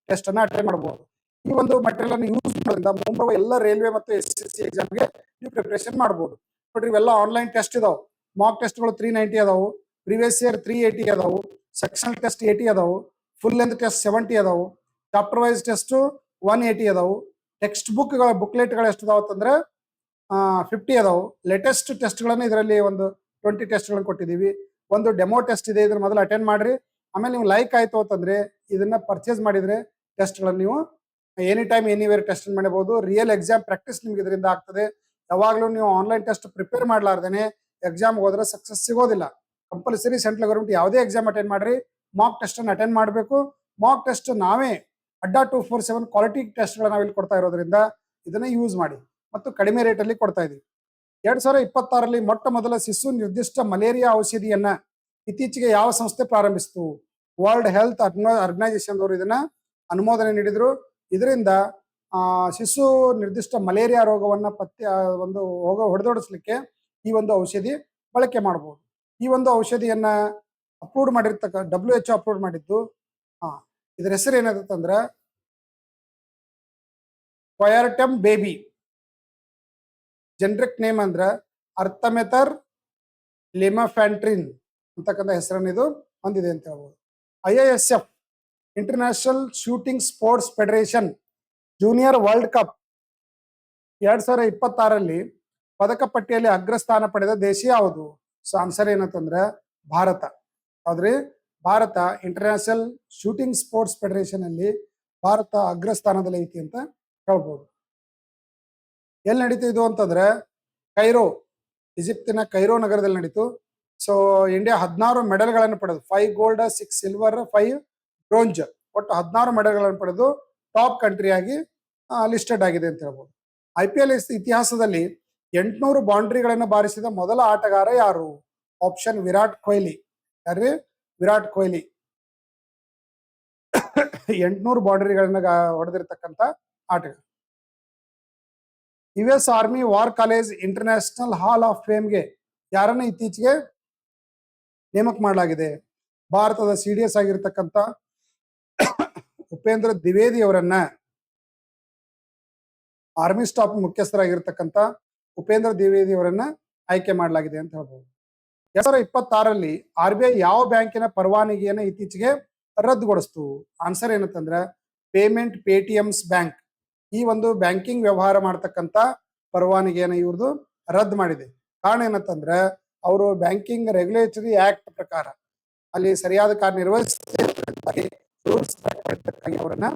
ಟೆಸ್ಟ್ ಅನ್ನ ಅಟೆಂಡ್ ಮಾಡಬಹುದು. ಈ ಒಂದು ಮಟೀರಿಯಲ್ ಅನ್ನು ಯೂಸ್ ಮಾಡೋದ್ರಿಂದ ಮುಂಬರುವ ಎಲ್ಲ ರೈಲ್ವೆ ಮತ್ತು SSC ಎಕ್ಸಾಮ್ಗೆ ನೀವು ಪ್ರಿಪರೇಷನ್ ಮಾಡಬಹುದು. ನೋಡ್ರಿ, ಇವೆಲ್ಲ ಆನ್ಲೈನ್ ಟೆಸ್ಟ್ ಇದಾವೆ. ಮಾಕ್ ಟೆಸ್ಟ್ಗಳು 390 ಅದಾವು, ಪ್ರೀವಿಯಸ್ ಇಯರ್ 380 ಅದಾವು, ಸೆಕ್ಷನ್ ಟೆಸ್ಟ್ 80 ಅದಾವು, ಫುಲ್ ಲೆಂತ್ ಟೆಸ್ಟ್ 70 ಅದಾವು, ಚಾಪ್ಟರ್ ವೈಸ್ ಟೆಸ್ಟ್ 180 ಅದಾವು. ಟೆಕ್ಸ್ಟ್ ಬುಕ್ಲೆಟ್ಗಳು ಎಷ್ಟು ಅದಾವ ಅಂತಂದ್ರೆ 50 ಅದಾವು. ಲೇಟೆಸ್ಟ್ ಟೆಸ್ಟ್ಗಳನ್ನು ಇದರಲ್ಲಿ ಒಂದು 20 ಟೆಸ್ಟ್ಗಳನ್ನು ಕೊಟ್ಟಿದ್ದೀವಿ. ಒಂದು ಡೆಮೋ ಟೆಸ್ಟ್ ಇದೆ, ಇದನ್ನ ಮೊದಲು ಅಟೆಂಡ್ ಮಾಡ್ರಿ. ಆಮೇಲೆ ನೀವು ಲೈಕ್ ಆಯ್ತು ಅಂತಂದ್ರೆ ಇದನ್ನ ಪರ್ಚೇಸ್ ಮಾಡಿದ್ರೆ ಟೆಸ್ಟ್ಗಳನ್ನು ನೀವು ಎನಿ ಟೈಮ್ ಎನಿವೇರ್ ಟೆಸ್ಟ್ ಮಾಡಬಹುದು. ರಿಯಲ್ ಎಕ್ಸಾಮ್ ಪ್ರಾಕ್ಟೀಸ್ ನಿಮ್ಗೆ ಇದರಿಂದ ಆಗ್ತದೆ. ಯಾವಾಗಲೂ ನೀವು ಆನ್ಲೈನ್ ಟೆಸ್ಟ್ ಪ್ರಿಪೇರ್ ಮಾಡ್ಲಾರ್ದೇನೆ ಎಕ್ಸಾಮ್ ಹೋದ್ರೆ ಸಕ್ಸಸ್ ಸಿಗೋದಿಲ್ಲ. ಕಂಪಲ್ಸರಿ ಸೆಂಟ್ರಲ್ ಗವರ್ಮೆಂಟ್ ಯಾವುದೇ ಎಕ್ಸಾಮ್ ಅಟೆಂಡ್ ಮಾಡ್ರಿ, ಮಾಕ್ ಟೆಸ್ಟ್ ಅನ್ನು ಅಟೆಂಡ್ ಮಾಡಬೇಕು. ಮಾಕ್ ಟೆಸ್ಟ್ ನಾವೇ ಅಡ್ಡಾ 247 ಕ್ವಾಲಿಟಿ ಟೆಸ್ಟ್ಗಳನ್ನ ನಾವಿಲ್ಲಿ ಕೊಡ್ತಾ ಇರೋದ್ರಿಂದ ಇದನ್ನ ಯೂಸ್ ಮಾಡಿ ಮತ್ತು ಕಡಿಮೆ ರೇಟಲ್ಲಿ ಕೊಡ್ತಾ ಇದೀವಿ. 2026ರಲ್ಲಿ ಮೊಟ್ಟ ಮೊದಲ ಶಿಶು ನಿರ್ದಿಷ್ಟ ಮಲೇರಿಯಾ ಔಷಧಿಯನ್ನ ಇತ್ತೀಚೆಗೆ ಯಾವ ಸಂಸ್ಥೆ ಪ್ರಾರಂಭಿಸಿತು? ವರ್ಲ್ಡ್ ಹೆಲ್ತ್ ಆರ್ಗನೈಸೇಷನ್ ಅವರು ಇದನ್ನ ಅನುಮೋದನೆ ನೀಡಿದ್ರು. ಇದರಿಂದ ಶಿಶು ನಿರ್ದಿಷ್ಟ ಮಲೇರಿಯಾ ರೋಗವನ್ನ ಹೊಡೆದೋಡಿಸ್ಲಿಕ್ಕೆ ಈ ಒಂದು ಔಷಧಿ ಬಳಕೆ ಮಾಡಬಹುದು. ಈ ಒಂದು ಔಷಧಿಯನ್ನ ಅಪ್ರೂವ್ ಮಾಡಿರ್ತಕ್ಕ WHO ಅಪ್ರೂವ್ ಮಾಡಿದ್ದು. ಇದರ ಹೆಸರು ಏನಾಗುತ್ತೆ ಕ್ವಯರ್ಟಮ್ ಬೇಬಿ. ಜನರಿಕ್ ನೇಮ್ ಅಂದ್ರೆ ಅರ್ಥಮೆಥರ್ ಲಿಮಫ್ಯಾಂಟ್ರಿನ್ ಅಂತಕ್ಕಂಥ ಹೆಸರನ್ನು ಇದು ಹೊಂದಿದೆ ಅಂತ ಹೇಳ್ಬೋದು. IISF international shooting sports federation junior world cup 2026ರಲ್ಲಿ ಪದಕ ಪಟ್ಟಿಯಲ್ಲಿ ಅಗ್ರಸ್ಥಾನ ಪಡೆದ ದೇಶ ಯಾವುದು? ಸೊ ಆನ್ಸರ್ ಏನಂತಂದ್ರೆ ಭಾರತ. ಹೌದ್ರಿ, Bharat international shooting sports federation ಅಲ್ಲಿ ಭಾರತ ಅಗ್ರಸ್ಥಾನದಲ್ಲಿ ಐತಿ ಅಂತ ಹೇಳ್ಬೋದು. ಎಲ್ಲಿ ನಡೀತು ಇದು ಅಂತಂದ್ರೆ ಕೈರೋ, ಈಜಿಪ್ತಿನ ಕೈರೋ ನಗರದಲ್ಲಿ ನಡೀತು. ಸೊ ಇಂಡಿಯಾ 16 ಮೆಡಲ್ಗಳನ್ನು ಪಡೆದು 5 ಗೋಲ್ಡ್, 6 ಸಿಲ್ವರ್, 5 ಬ್ರೋಂಜ್, ಒಟ್ಟು 16 ಮೆಡಲ್ಗಳನ್ನು ಪಡೆದು ಟಾಪ್ ಕಂಟ್ರಿಯಾಗಿ ಲಿಸ್ಟೆಡ್ ಆಗಿದೆ ಅಂತ ಹೇಳ್ಬೋದು. IPL ಇತಿಹಾಸದಲ್ಲಿ 800 ಬೌಂಡ್ರಿಗಳನ್ನು ಬಾರಿಸಿದ ಮೊದಲ ಆಟಗಾರ ಯಾರು? ಆಪ್ಷನ್ ವಿರಾಟ್ ಕೊಹ್ಲಿ. ಯಾರ್ರಿ? ವಿರಾಟ್ ಕೊಹ್ಲಿ 800 ಬೌಂಡರಿಗಳನ್ನ ಹೊಡೆದಿರ್ತಕ್ಕಂಥ ಆಟಗಾರ. US army war college international hall of ಫೇಮ್ಗೆ ಯಾರನ್ನ ಇತ್ತೀಚೆಗೆ ನೇಮಕ ಮಾಡಲಾಗಿದೆ? ಭಾರತದ CDS ಆಗಿರ್ತಕ್ಕಂಥ ಉಪೇಂದ್ರ ದ್ವಿವೇದಿ ಅವರನ್ನ ಆರ್ಮಿ ಸ್ಟಾಫ್ ಮುಖ್ಯಸ್ಥರಾಗಿರ್ತಕ್ಕಂಥ ಉಪೇಂದ್ರ ದ್ವಿವೇದಿ ಅವರನ್ನ ಆಯ್ಕೆ ಮಾಡಲಾಗಿದೆ ಅಂತ ಹೇಳ್ಬೋದು. 2026ರಲ್ಲಿ RBI ಯಾವ ಬ್ಯಾಂಕಿನ ಪರವಾನಗಿಯನ್ನ ಇತ್ತೀಚೆಗೆ ರದ್ದುಗೊಳಿಸ್ತು? ಆನ್ಸರ್ ಏನಂತಂದ್ರೆ ಪೇಮೆಂಟ್ ಪೇಟಿಎಮ್ಸ್ ಬ್ಯಾಂಕ್ ಈ ಒಂದು ಬ್ಯಾಂಕಿಂಗ್ ವ್ಯವಹಾರ ಮಾಡ್ತಕ್ಕಂಥ ಪರವಾನಗಿಯನ್ನ ಇವ್ರದ್ದು ರದ್ದು ಮಾಡಿದೆ. ಕಾರಣ ಏನಂತಂದ್ರೆ ಅವರು ಬ್ಯಾಂಕಿಂಗ್ ರೆಗ್ಯುಲೇಟರಿ ಆಕ್ಟ್ ಪ್ರಕಾರ ಅಲ್ಲಿ ಸರಿಯಾದ ಕಾರ್ಯನಿರ್ವಹಿಸಿ ಅವರನ್ನ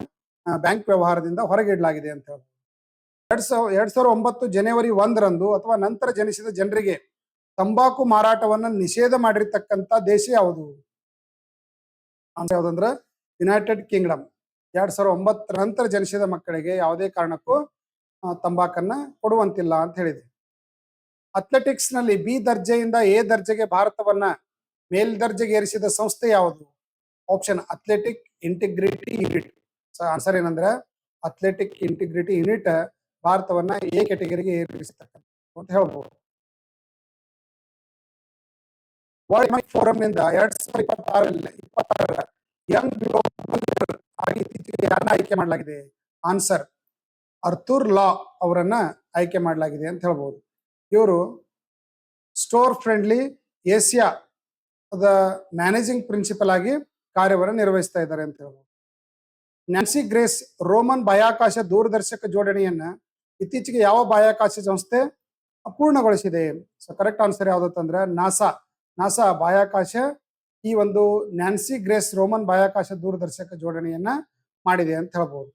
ಬ್ಯಾಂಕ್ ವ್ಯವಹಾರದಿಂದ ಹೊರಗಿಡಲಾಗಿದೆ ಅಂತ ಹೇಳ್ಬೋದು. 2009 ಜನವರಿ 1ರಂದು ಅಥವಾ ನಂತರ ಜನಿಸಿದ ಜನರಿಗೆ ತಂಬಾಕು ಮಾರಾಟವನ್ನ ನಿಷೇಧ ಮಾಡಿರ್ತಕ್ಕಂಥ ದೇಶ ಯಾವುದು? ಯಾವ್ದಂದ್ರೆ ಯುನೈಟೆಡ್ ಕಿಂಗ್ಡಮ್. 2009 ನಂತರ ಜನಿಸಿದ ಮಕ್ಕಳಿಗೆ ಯಾವುದೇ ಕಾರಣಕ್ಕೂ ತಂಬಾಕನ್ನ ಕೊಡುವಂತಿಲ್ಲ ಅಂತ ಹೇಳಿದೆ. ಅಥ್ಲೆಟಿಕ್ಸ್ ನಲ್ಲಿ ಬಿ ದರ್ಜೆಯಿಂದ ಎ ದರ್ಜೆಗೆ ಭಾರತವನ್ನ ಮೇಲ್ದರ್ಜೆಗೆ ಏರಿಸಿದ ಸಂಸ್ಥೆ ಯಾವುದು? Option athletic integrity unit. Answer ಏನಂದ್ರೆ ಅಥ್ಲೆಟಿಕ್ ಇಂಟಿಗ್ರಿಟಿ ಯೂನಿಟ್ ಭಾರತವನ್ನ ಎ ಕ್ಯಾಟಗರಿಗೆ ಏರಿಸತಕ್ಕಂಥ ಅಂತ ಹೇಳ್ಬೋದು. ವರ್ಲ್ಡ್ ಎಕನಾಮಿಕ್ ಫೋರಂ ನಿಂದ 2026 ಯಂಗ್ ಗ್ಲೋಬಲ್ ಆಗಿ ಇತ್ತೀಚೆಗೆ ಯಾರನ್ನ ಆಯ್ಕೆ ಮಾಡಲಾಗಿದೆ? ಆನ್ಸರ್ ಅರ್ಥುರ್ ಲಾ ಅವರನ್ನ ಆಯ್ಕೆ ಮಾಡಲಾಗಿದೆ ಅಂತ ಹೇಳ್ಬೋದು. ಇವರು store friendly Asia managing principal ಆಗಿ ಕಾರ್ಯವನ್ನು ನಿರ್ವಹಿಸ್ತಾ ಇದ್ದಾರೆ ಅಂತ ಹೇಳ್ಬೋದು. ನ್ಯಾನ್ಸಿ ಗ್ರೇಸ್ ರೋಮನ್ ಬಾಹ್ಯಾಕಾಶ ದೂರದರ್ಶಕ ಜೋಡಣೆಯನ್ನ ಇತ್ತೀಚೆಗೆ ಯಾವ ಬಾಹ್ಯಾಕಾಶ ಸಂಸ್ಥೆ ಪೂರ್ಣಗೊಳಿಸಿದೆ? ಸೊ ಕರೆಕ್ಟ್ ಆನ್ಸರ್ ಯಾವ್ದಂದ್ರೆ ನಾಸಾ ಬಾಹ್ಯಾಕಾಶ ಈ ಒಂದು ನ್ಯಾನ್ಸಿ ಗ್ರೇಸ್ ರೋಮನ್ ಬಾಹ್ಯಾಕಾಶ ದೂರದರ್ಶಕ ಜೋಡಣೆಯನ್ನ ಮಾಡಿದೆ ಅಂತ ಹೇಳ್ಬೋದು.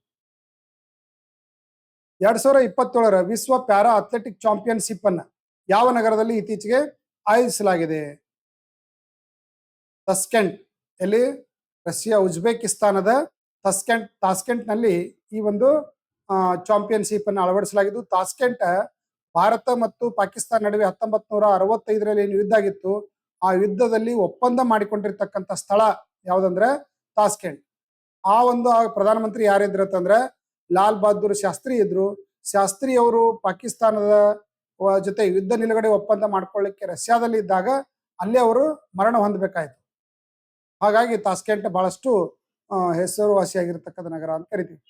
2027 ವಿಶ್ವ ಪ್ಯಾರಾ ಅಥ್ಲೆಟಿಕ್ ಚಾಂಪಿಯನ್ಶಿಪ್ ಅನ್ನ ಯಾವ ನಗರದಲ್ಲಿ ಇತ್ತೀಚೆಗೆ ಆಯೋಜಿಸಲಾಗಿದೆ? ತಸ್ಕೆಂಟ್. ಎಲ್ಲಿ? ರಷ್ಯಾ ಉಜ್ಬೇಕಿಸ್ತಾನದ ತಾಸ್ಕೆಂಟ್ ನಲ್ಲಿ ಈ ಒಂದು ಚಾಂಪಿಯನ್ಶಿಪ್ ಅನ್ನು ಅಳವಡಿಸಲಾಗಿದ್ದು. ತಾಸ್ಕೆಂಟ್ ಭಾರತ ಮತ್ತು ಪಾಕಿಸ್ತಾನ ನಡುವೆ 1965ರಲ್ಲಿ ಏನು ಯುದ್ಧ ಆಗಿತ್ತು ಆ ಯುದ್ಧದಲ್ಲಿ ಒಪ್ಪಂದ ಮಾಡಿಕೊಂಡಿರ್ತಕ್ಕಂಥ ಸ್ಥಳ ಯಾವ್ದಂದ್ರೆ ತಾಸ್ಕೆಂಟ್. ಆ ಒಂದು ಪ್ರಧಾನಮಂತ್ರಿ ಯಾರಿದ್ರು ಅಂತಂದ್ರೆ ಲಾಲ್ ಬಹದ್ದೂರ್ ಶಾಸ್ತ್ರಿ ಇದ್ರು. ಶಾಸ್ತ್ರಿ ಅವರು ಪಾಕಿಸ್ತಾನದ ಜೊತೆ ಯುದ್ಧ ನಿಲುಗಡೆ ಒಪ್ಪಂದ ಮಾಡ್ಕೊಳ್ಳಿಕ್ಕೆ ರಷ್ಯಾದಲ್ಲಿ ಇದ್ದಾಗ ಅಲ್ಲಿ ಅವರು ಮರಣ ಹೊಂದಬೇಕಾಯ್ತು. ಹಾಗಾಗಿ ತಾಸ್ಕೆಂಟ್ ಬಹಳಷ್ಟು ಹೆಸರುವಾಸಿಯಾಗಿರ್ತಕ್ಕಂಥ ನಗರ ಅಂತ ಕರಿತೀವಿ.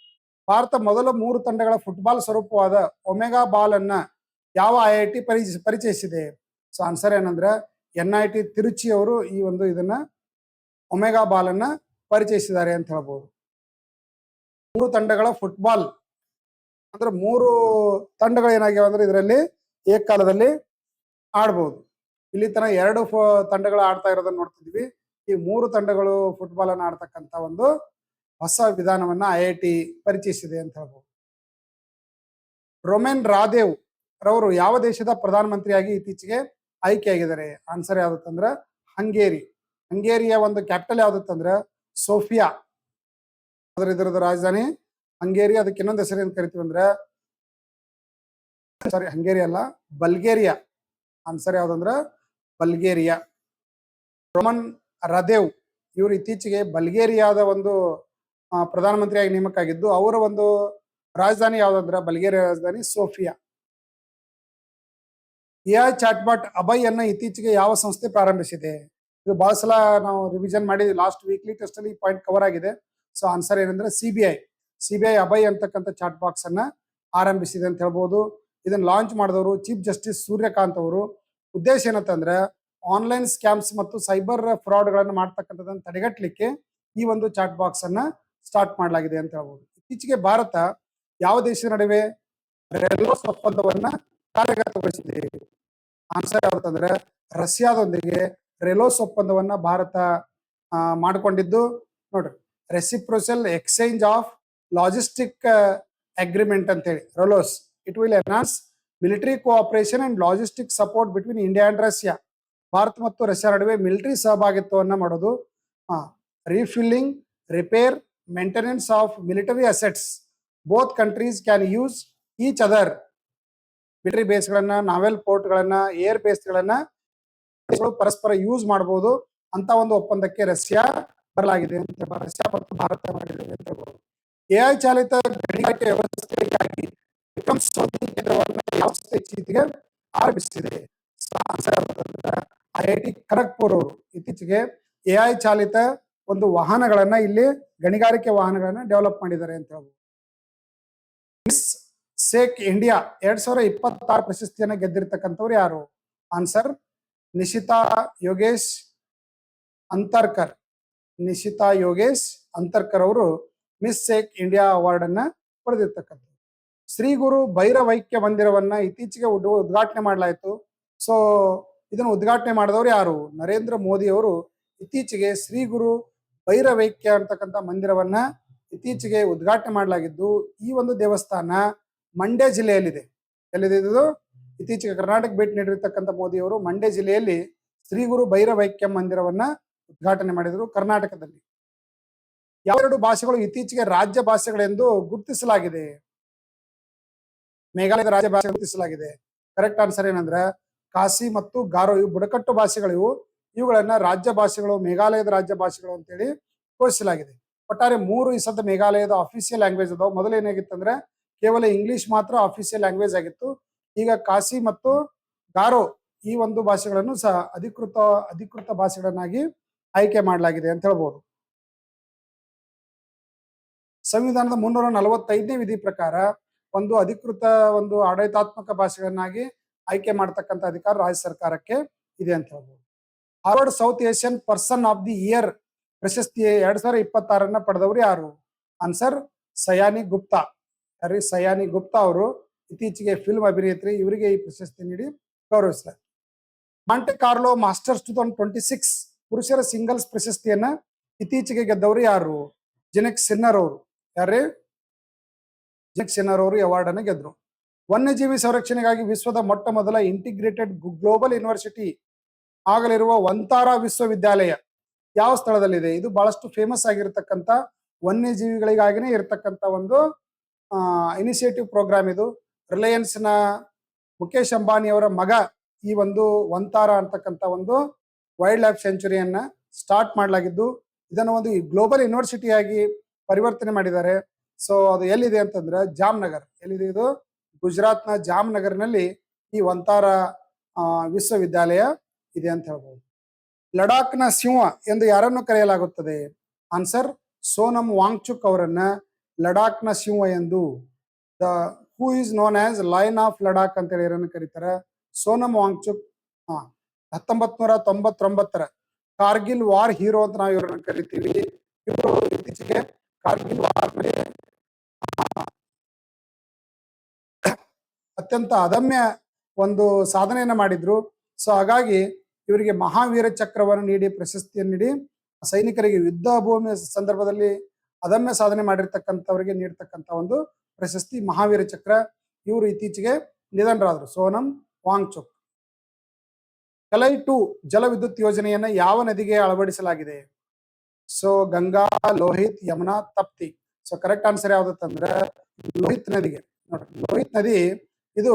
ಭಾರತ ಮೊದಲ 3 ತಂಡಗಳ ಫುಟ್ಬಾಲ್ ಸ್ವರೂಪವಾದ ಒಮೆಗಾ ಬಾಲ್ ಅನ್ನ ಯಾವ IIT ಪರಿಚಯಿಸಿದೆ? ಸೊ ಆನ್ಸರ್ ಏನಂದ್ರೆ NIT ತಿರುಚಿ ಅವರು ಈ ಒಂದು ಇದನ್ನ ಒಮೆಗಾ ಬಾಲ್ ಅನ್ನ ಪರಿಚಯಿಸಿದ್ದಾರೆ ಅಂತ ಹೇಳ್ಬೋದು. 3 ತಂಡಗಳ ಫುಟ್ಬಾಲ್ ಅಂದ್ರೆ 3 ತಂಡಗಳು ಏನಾಗ್ಯಾವ ಅಂದ್ರೆ ಇದರಲ್ಲಿ ಏಕಕಾಲದಲ್ಲಿ ಆಡ್ಬೋದು. ಇಲ್ಲಿ ತನ 2 ತಂಡಗಳು ಆಡ್ತಾ ಇರೋದನ್ನ ನೋಡ್ತಿದ್ವಿ. ಈ 3 ತಂಡಗಳು ಫುಟ್ಬಾಲ್ ಅನ್ನ ಆಡ್ತಕ್ಕಂಥ ಒಂದು ಹೊಸ ವಿಧಾನವನ್ನ IIT ಪರಿಚಯಿಸಿದೆ ಅಂತ ಹೇಳ್ಬೋದು. ರೋಮೆನ್ ರಾದೇವ್ ರವರು ಯಾವ ದೇಶದ ಪ್ರಧಾನಮಂತ್ರಿಯಾಗಿ ಇತ್ತೀಚೆಗೆ ಆಯ್ಕೆಯಾಗಿದ್ದಾರೆ? ಆನ್ಸರ್ ಯಾವ್ದಂದ್ರೆ ಹಂಗೇರಿಯ ಒಂದು ಕ್ಯಾಪಿಟಲ್ ಯಾವ್ದಂದ್ರೆ ಸೋಫಿಯಾ. ಇದರದ ರಾಜಧಾನಿ ಹಂಗೇರಿ. ಅದಕ್ಕೆ ಇನ್ನೊಂದು ಹೆಸರು ಏನ್ ಕರಿತೀವಿ ಅಂದ್ರೆ ಹಂಗೇರಿ ಅಲ್ಲ, ಬಲ್ಗೇರಿಯಾ. ಆನ್ಸರ್ ಯಾವ್ದಂದ್ರೆ ಬಲ್ಗೇರಿಯಾ. ರೋಮನ್ ರಾದೇವ್ ಇವರು ಇತ್ತೀಚೆಗೆ ಬಲ್ಗೇರಿಯಾದ ಒಂದು ಪ್ರಧಾನಮಂತ್ರಿಯಾಗಿ ನೇಮಕ ಆಗಿದ್ದು. ಅವರ ಒಂದು ರಾಜಧಾನಿ ಯಾವ್ದಂದ್ರೆ ಬಲ್ಗೇರಿಯಾ ರಾಜಧಾನಿ ಸೋಫಿಯಾ. AI ಚಾಟ್ಬಾಟ್ ಅಭಯ್ ಅನ್ನ ಇತ್ತೀಚೆಗೆ ಯಾವ ಸಂಸ್ಥೆ ಪ್ರಾರಂಭಿಸಿದೆ? ಇದು ಬಹಳ ಸಲ ನಾವು ರಿವಿಷನ್ ಮಾಡಿ ಲಾಸ್ಟ್ ವೀಕ್ಲಿ ಟೆಸ್ಟ್ ಅಲ್ಲಿ ಪಾಯಿಂಟ್ ಕವರ್ ಆಗಿದೆ. ಸೊ ಆನ್ಸರ್ ಏನಂದ್ರೆ ಸಿಬಿಐ ಅಭಯ್ ಅಂತಕ್ಕಂಥ ಚಾಟ್ ಬಾಕ್ಸ್ ಅನ್ನ ಆರಂಭಿಸಿದೆ ಅಂತ ಹೇಳ್ಬೋದು. ಇದನ್ನ ಲಾಂಚ್ ಮಾಡಿದವರು ಚೀಫ್ ಜಸ್ಟಿಸ್ ಸೂರ್ಯಕಾಂತ್ ಅವರು. ಉದ್ದೇಶ ಏನಂತಂದ್ರೆ ಆನ್ಲೈನ್ ಸ್ಕ್ಯಾಮ್ಸ್ ಮತ್ತು ಸೈಬರ್ ಫ್ರಾಡ್ ಗಳನ್ನು ಮಾಡ್ತಕ್ಕಂಥದನ್ನ ತಡೆಗಟ್ಟಲಿಕ್ಕೆ ಈ ಒಂದು ಚಾಟ್ ಬಾಕ್ಸ್ ಅನ್ನ ಸ್ಟಾರ್ಟ್ ಮಾಡಲಾಗಿದೆ ಅಂತ ಹೇಳ್ಬೋದು. ಇತ್ತೀಚೆಗೆ ಭಾರತ ಯಾವ ದೇಶದ ನಡುವೆ ರೆಲೋಸ್ ಒಪ್ಪಂದವನ್ನ ಕಾರ್ಯಗತಗೊಳಿಸಿದೆ? ಆನ್ಸರ್ ಯಾವ್ದಂದ್ರೆ ರಷ್ಯಾದೊಂದಿಗೆ ರೆಲೋಸ್ ಒಪ್ಪಂದವನ್ನ ಭಾರತ ಮಾಡಿಕೊಂಡಿದ್ದು. ನೋಡ್ರಿ, reciprocal exchange of logistic agreement ಅಂತ ಹೇಳಿ RELOS. It will enhance military cooperation and logistic support between India and Russia. Bharat ಮತ್ತು ರಷ್ಯಾ ನಡುವೆ ಮಿಲಿಟರಿ ಸಹಭಾಗಿತ್ವವನ್ನ ಮಾಡೋದು. Refilling, repair, maintenance of military assets. Both countries can use each other military ಬೇಸ್ಗಳನ್ನ, naval ಪೋರ್ಟ್ಗಳನ್ನ, air ಬೇಸ್ಗಳನ್ನ ಪರಸ್ಪರ ಯೂಸ್ ಮಾಡಬಹುದು ಅಂತ ಒಂದು ಒಪ್ಪಂದಕ್ಕೆ ರಷ್ಯಾ ಬರಲಾಗಿದೆ ಅಂತ ರಷ್ಯಾ ಮತ್ತು ಭಾರತ ಮಾಡಿದೆ ಅಂತ ಹೇಳ್ಬೋದು. ಎಐ ಚಾಲಿತ ಗಣಿಗಾರಿಕೆ ವ್ಯವಸ್ಥೆಗಾಗಿ ವಿಕ್ರಮ್ ಸೌದಿ ಕೇಂದ್ರವನ್ನು ಯಾವ ಸಂಸ್ಥೆ ಇತ್ತೀಚೆಗೆ ಆರಂಭಿಸಿದೆ? IIT ಖರಗ್ಪುರ್ ಅವರು ಇತ್ತೀಚೆಗೆ ಎಐ ಚಾಲಿತ ಒಂದು ವಾಹನಗಳನ್ನ ಇಲ್ಲಿ ಗಣಿಗಾರಿಕೆ ವಾಹನಗಳನ್ನ ಡೆವಲಪ್ ಮಾಡಿದ್ದಾರೆ ಅಂತ ಹೇಳ್ಬೋದು. ಮಿಸ್ ಸೇಕ್ ಇಂಡಿಯಾ 2026 ಪ್ರಶಸ್ತಿಯನ್ನು ಗೆದ್ದಿರ್ತಕ್ಕಂಥವ್ರು ಯಾರು? ಆನ್ಸರ್ ನಿಶಿತಾ ಯೋಗೇಶ್ ಅಂತರ್ಕರ್. ನಿಶಿತಾ ಯೋಗೇಶ್ ಅಂತರ್ಕರ್ ಅವರು ಮಿಸ್ ಸೇಕ್ ಇಂಡಿಯಾ ಅವಾರ್ಡ್ ಅನ್ನ ಪಡೆದಿರ್ತಕ್ಕಂಥದ್ದು. ಶ್ರೀ ಗುರು ಭೈರವೈಕ್ಯ ಮಂದಿರವನ್ನ ಇತ್ತೀಚೆಗೆ ಉದ್ಘಾಟನೆ ಮಾಡಲಾಯಿತು. ಸೊ ಇದನ್ನು ಉದ್ಘಾಟನೆ ಮಾಡಿದವರು ಯಾರು? ನರೇಂದ್ರ ಮೋದಿ ಅವರು ಇತ್ತೀಚೆಗೆ ಶ್ರೀ ಗುರು ಭೈರವೈಕ್ಯ ಅಂತಕ್ಕಂಥ ಮಂದಿರವನ್ನ ಇತ್ತೀಚೆಗೆ ಉದ್ಘಾಟನೆ ಮಾಡಲಾಗಿದ್ದು, ಈ ಒಂದು ದೇವಸ್ಥಾನ ಮಂಡ್ಯ ಜಿಲ್ಲೆಯಲ್ಲಿದೆ. ಎಲ್ಲಿದೆ ಇದು? ಇತ್ತೀಚೆಗೆ ಕರ್ನಾಟಕ ಭೇಟಿ ನೀಡಿರ್ತಕ್ಕಂಥ ಮೋದಿ ಅವರು ಮಂಡ್ಯ ಜಿಲ್ಲೆಯಲ್ಲಿ ಶ್ರೀ ಗುರು ಭೈರವೈಕ್ಯ ಮಂದಿರವನ್ನ ಉದ್ಘಾಟನೆ ಮಾಡಿದರು, ಕರ್ನಾಟಕದಲ್ಲಿ. ಯಾವೆರಡು ಭಾಷೆಗಳು ಇತ್ತೀಚೆಗೆ ರಾಜ್ಯ ಭಾಷೆಗಳೆಂದು ಗುರುತಿಸಲಾಗಿದೆ? ಮೇಘಾಲಯದ ರಾಜ್ಯ ಭಾಷೆ ಗುರುತಿಸಲಾಗಿದೆ. ಕರೆಕ್ಟ್ ಆನ್ಸರ್ ಏನಂದ್ರೆ ಖಾಸಿ ಮತ್ತು ಗಾರೋ, ಇವು ಬುಡಕಟ್ಟು ಭಾಷೆಗಳು. ಇವುಗಳನ್ನ ರಾಜ್ಯ ಭಾಷೆಗಳು, ಮೇಘಾಲಯದ ರಾಜ್ಯ ಭಾಷೆಗಳು ಅಂತೇಳಿ ಘೋಷಿಸಲಾಗಿದೆ. ಒಟ್ಟಾರೆ 3 ಈ ಸದ್ದ ಮೇಘಾಲಯದ ಅಫಿಷಿಯಲ್ ಲ್ಯಾಂಗ್ವೇಜ್ ಅದಾವ. ಮೊದಲು ಏನಾಗಿತ್ತಂದ್ರೆ ಕೇವಲ ಇಂಗ್ಲಿಷ್ ಮಾತ್ರ ಅಫಿಷಿಯಲ್ ಲ್ಯಾಂಗ್ವೇಜ್ ಆಗಿತ್ತು. ಈಗ ಖಾಸಿ ಮತ್ತು ಗಾರೋ ಈ ಒಂದು ಭಾಷೆಗಳನ್ನು ಸಹ ಅಧಿಕೃತ ಭಾಷೆಗಳನ್ನಾಗಿ ಆಯ್ಕೆ ಮಾಡಲಾಗಿದೆ ಅಂತ ಹೇಳ್ಬೋದು. ಸಂವಿಧಾನದ 345ನೇ ವಿಧಿ ಪ್ರಕಾರ ಒಂದು ಅಧಿಕೃತ ಒಂದು ಆಡಳಿತಾತ್ಮಕ ಭಾಷೆಗಳನ್ನಾಗಿ ಆಯ್ಕೆ ಮಾಡತಕ್ಕಂಥ ಅಧಿಕಾರ ರಾಜ್ಯ ಸರ್ಕಾರಕ್ಕೆ ಇದೆ ಅಂತ ಹೇಳ್ಬೋದು. Harvard south Asian person of the year ಪ್ರಶಸ್ತಿ 2026 ಪಡೆದವರು ಯಾರು? ಆನ್ಸರ್ ಸಯಾನಿ ಗುಪ್ತಾ. ಯಾರು? ಸಯಾನಿ ಗುಪ್ತಾ ಅವರು ಇತ್ತೀಚೆಗೆ ಫಿಲ್ಮ್ ಅಭಿನೇತ್ರಿ. ಇವರಿಗೆ ಈ ಪ್ರಶಸ್ತಿ ನೀಡಿ ಗೌರವಿಸಲಾಗಿದೆ. ಮಾಂಟೆ ಕಾರ್ಲೋ ಮಾಸ್ಟರ್ಸ್ 2026 ಪುರುಷರ ಸಿಂಗಲ್ಸ್ ಪ್ರಶಸ್ತಿಯನ್ನ ಇತ್ತೀಚೆಗೆ ಗೆದ್ದವರು ಯಾರು? ಜೆನೆಕ್ ಸಿನ್ನರ್ ಅವರು. ಯಾರೇ? ಜೆನೆಕ್ ಸಿನ್ನರ್ ಅವರು ಅವಾರ್ಡ್ ಅನ್ನು ಗೆದ್ರು. ವನ್ಯಜೀವಿ ಸಂರಕ್ಷಣೆಗಾಗಿ ವಿಶ್ವದ ಮೊಟ್ಟ ಮೊದಲ ಇಂಟಿಗ್ರೇಟೆಡ್ ಗ್ಲೋಬಲ್ ಯೂನಿವರ್ಸಿಟಿ ಆಗಲಿರುವ ವಂತಾರಾ ವಿಶ್ವವಿದ್ಯಾಲಯ ಯಾವ ಸ್ಥಳದಲ್ಲಿದೆ? ಇದು ಬಹಳಷ್ಟು ಫೇಮಸ್ ಆಗಿರತಕ್ಕಂಥ ವನ್ಯಜೀವಿಗಳಿಗಾಗಿನೇ ಇರತಕ್ಕಂಥ ಒಂದು ಇನಿಷಿಯೇಟಿವ್ ಪ್ರೋಗ್ರಾಮ್ ಇದು. ರಿಲಯನ್ಸ್ ನ ಮುಖೇಶ್ ಅಂಬಾನಿ ಅವರ ಮಗ ಈ ಒಂದು ವಂತಾರಾ ಅಂತಕ್ಕಂಥ ಒಂದು ವೈಲ್ಡ್ ಲೈಫ್ ಸೆಂಚುರಿಯನ್ನ ಸ್ಟಾರ್ಟ್ ಮಾಡಲಾಗಿದ್ದು, ಇದನ್ನು ಒಂದು ಗ್ಲೋಬಲ್ ಯೂನಿವರ್ಸಿಟಿಯಾಗಿ ಪರಿವರ್ತನೆ ಮಾಡಿದ್ದಾರೆ. ಸೊ ಅದು ಎಲ್ಲಿದೆ ಅಂತಂದ್ರೆ ಜಾಮ್ನಗರ್. ಎಲ್ಲಿದೆ ಇದು? ಗುಜರಾತ್ನ ಜಾಮ್ನಗರ್ನಲ್ಲಿ ಈ ವಂತಾರಾ ವಿಶ್ವವಿದ್ಯಾಲಯ ಇದೆ ಅಂತ ಹೇಳ್ಬೋದು. ಲಡಾಖ್ನ ಸಿಂಹ ಎಂದು ಯಾರನ್ನು ಕರೆಯಲಾಗುತ್ತದೆ? ಆನ್ಸರ್ ಸೋನಂ ವಾಂಗ್ಚುಕ್ ಅವರನ್ನ ಲಡಾಖ್ನ ಸಿಂಹ ಎಂದು, the who is known as lion of Ladakh ಅಂತ ಹೇಳಿ ಯಾರನ್ನು ಕರೀತಾರೆ? ಸೋನಂ ವಾಂಗ್ಚುಕ್. 1999 ಕಾರ್ಗಿಲ್ ವಾರ್ ಹೀರೋ ಅಂತ ನಾವು ಇವರನ್ನು ಕರಿತೀವಿ. ಇವರು ಇತ್ತೀಚೆಗೆ ಕಾರ್ಗಿಲ್ ವಾರ್ ಅತ್ಯಂತ ಅದಮ್ಯ ಒಂದು ಸಾಧನೆಯನ್ನ ಮಾಡಿದ್ರು. ಸೊ ಹಾಗಾಗಿ ಇವರಿಗೆ ಮಹಾವೀರ ಚಕ್ರವನ್ನು ನೀಡಿ, ಪ್ರಶಸ್ತಿಯನ್ನು ನೀಡಿ, ಸೈನಿಕರಿಗೆ ಯುದ್ಧ ಭೂಮಿಯ ಸಂದರ್ಭದಲ್ಲಿ ಅದಮ್ಯ ಸಾಧನೆ ಮಾಡಿರ್ತಕ್ಕಂಥವರಿಗೆ ನೀಡ್ತಕ್ಕಂಥ ಒಂದು ಪ್ರಶಸ್ತಿ ಮಹಾವೀರ ಚಕ್ರ. ಇವರು ಇತ್ತೀಚೆಗೆ ನಿಧನರಾದರು, ಸೋನಂ ವಾಂಗ್ಚುಕ್. ಕಲೈ 2 ಜಲ ವಿದ್ಯುತ್ ಯೋಜನೆಯನ್ನ ಯಾವ ನದಿಗೆ ಅಳವಡಿಸಲಾಗಿದೆ? So Ganga, Lohith, Yamuna, Tapti. So correct answer ಯಾವ್ದಂದ್ರೆ Lohith ನದಿಗೆ. ನೋಡ್ರಿ, ಲೋಹಿತ್ ನದಿ ಇದು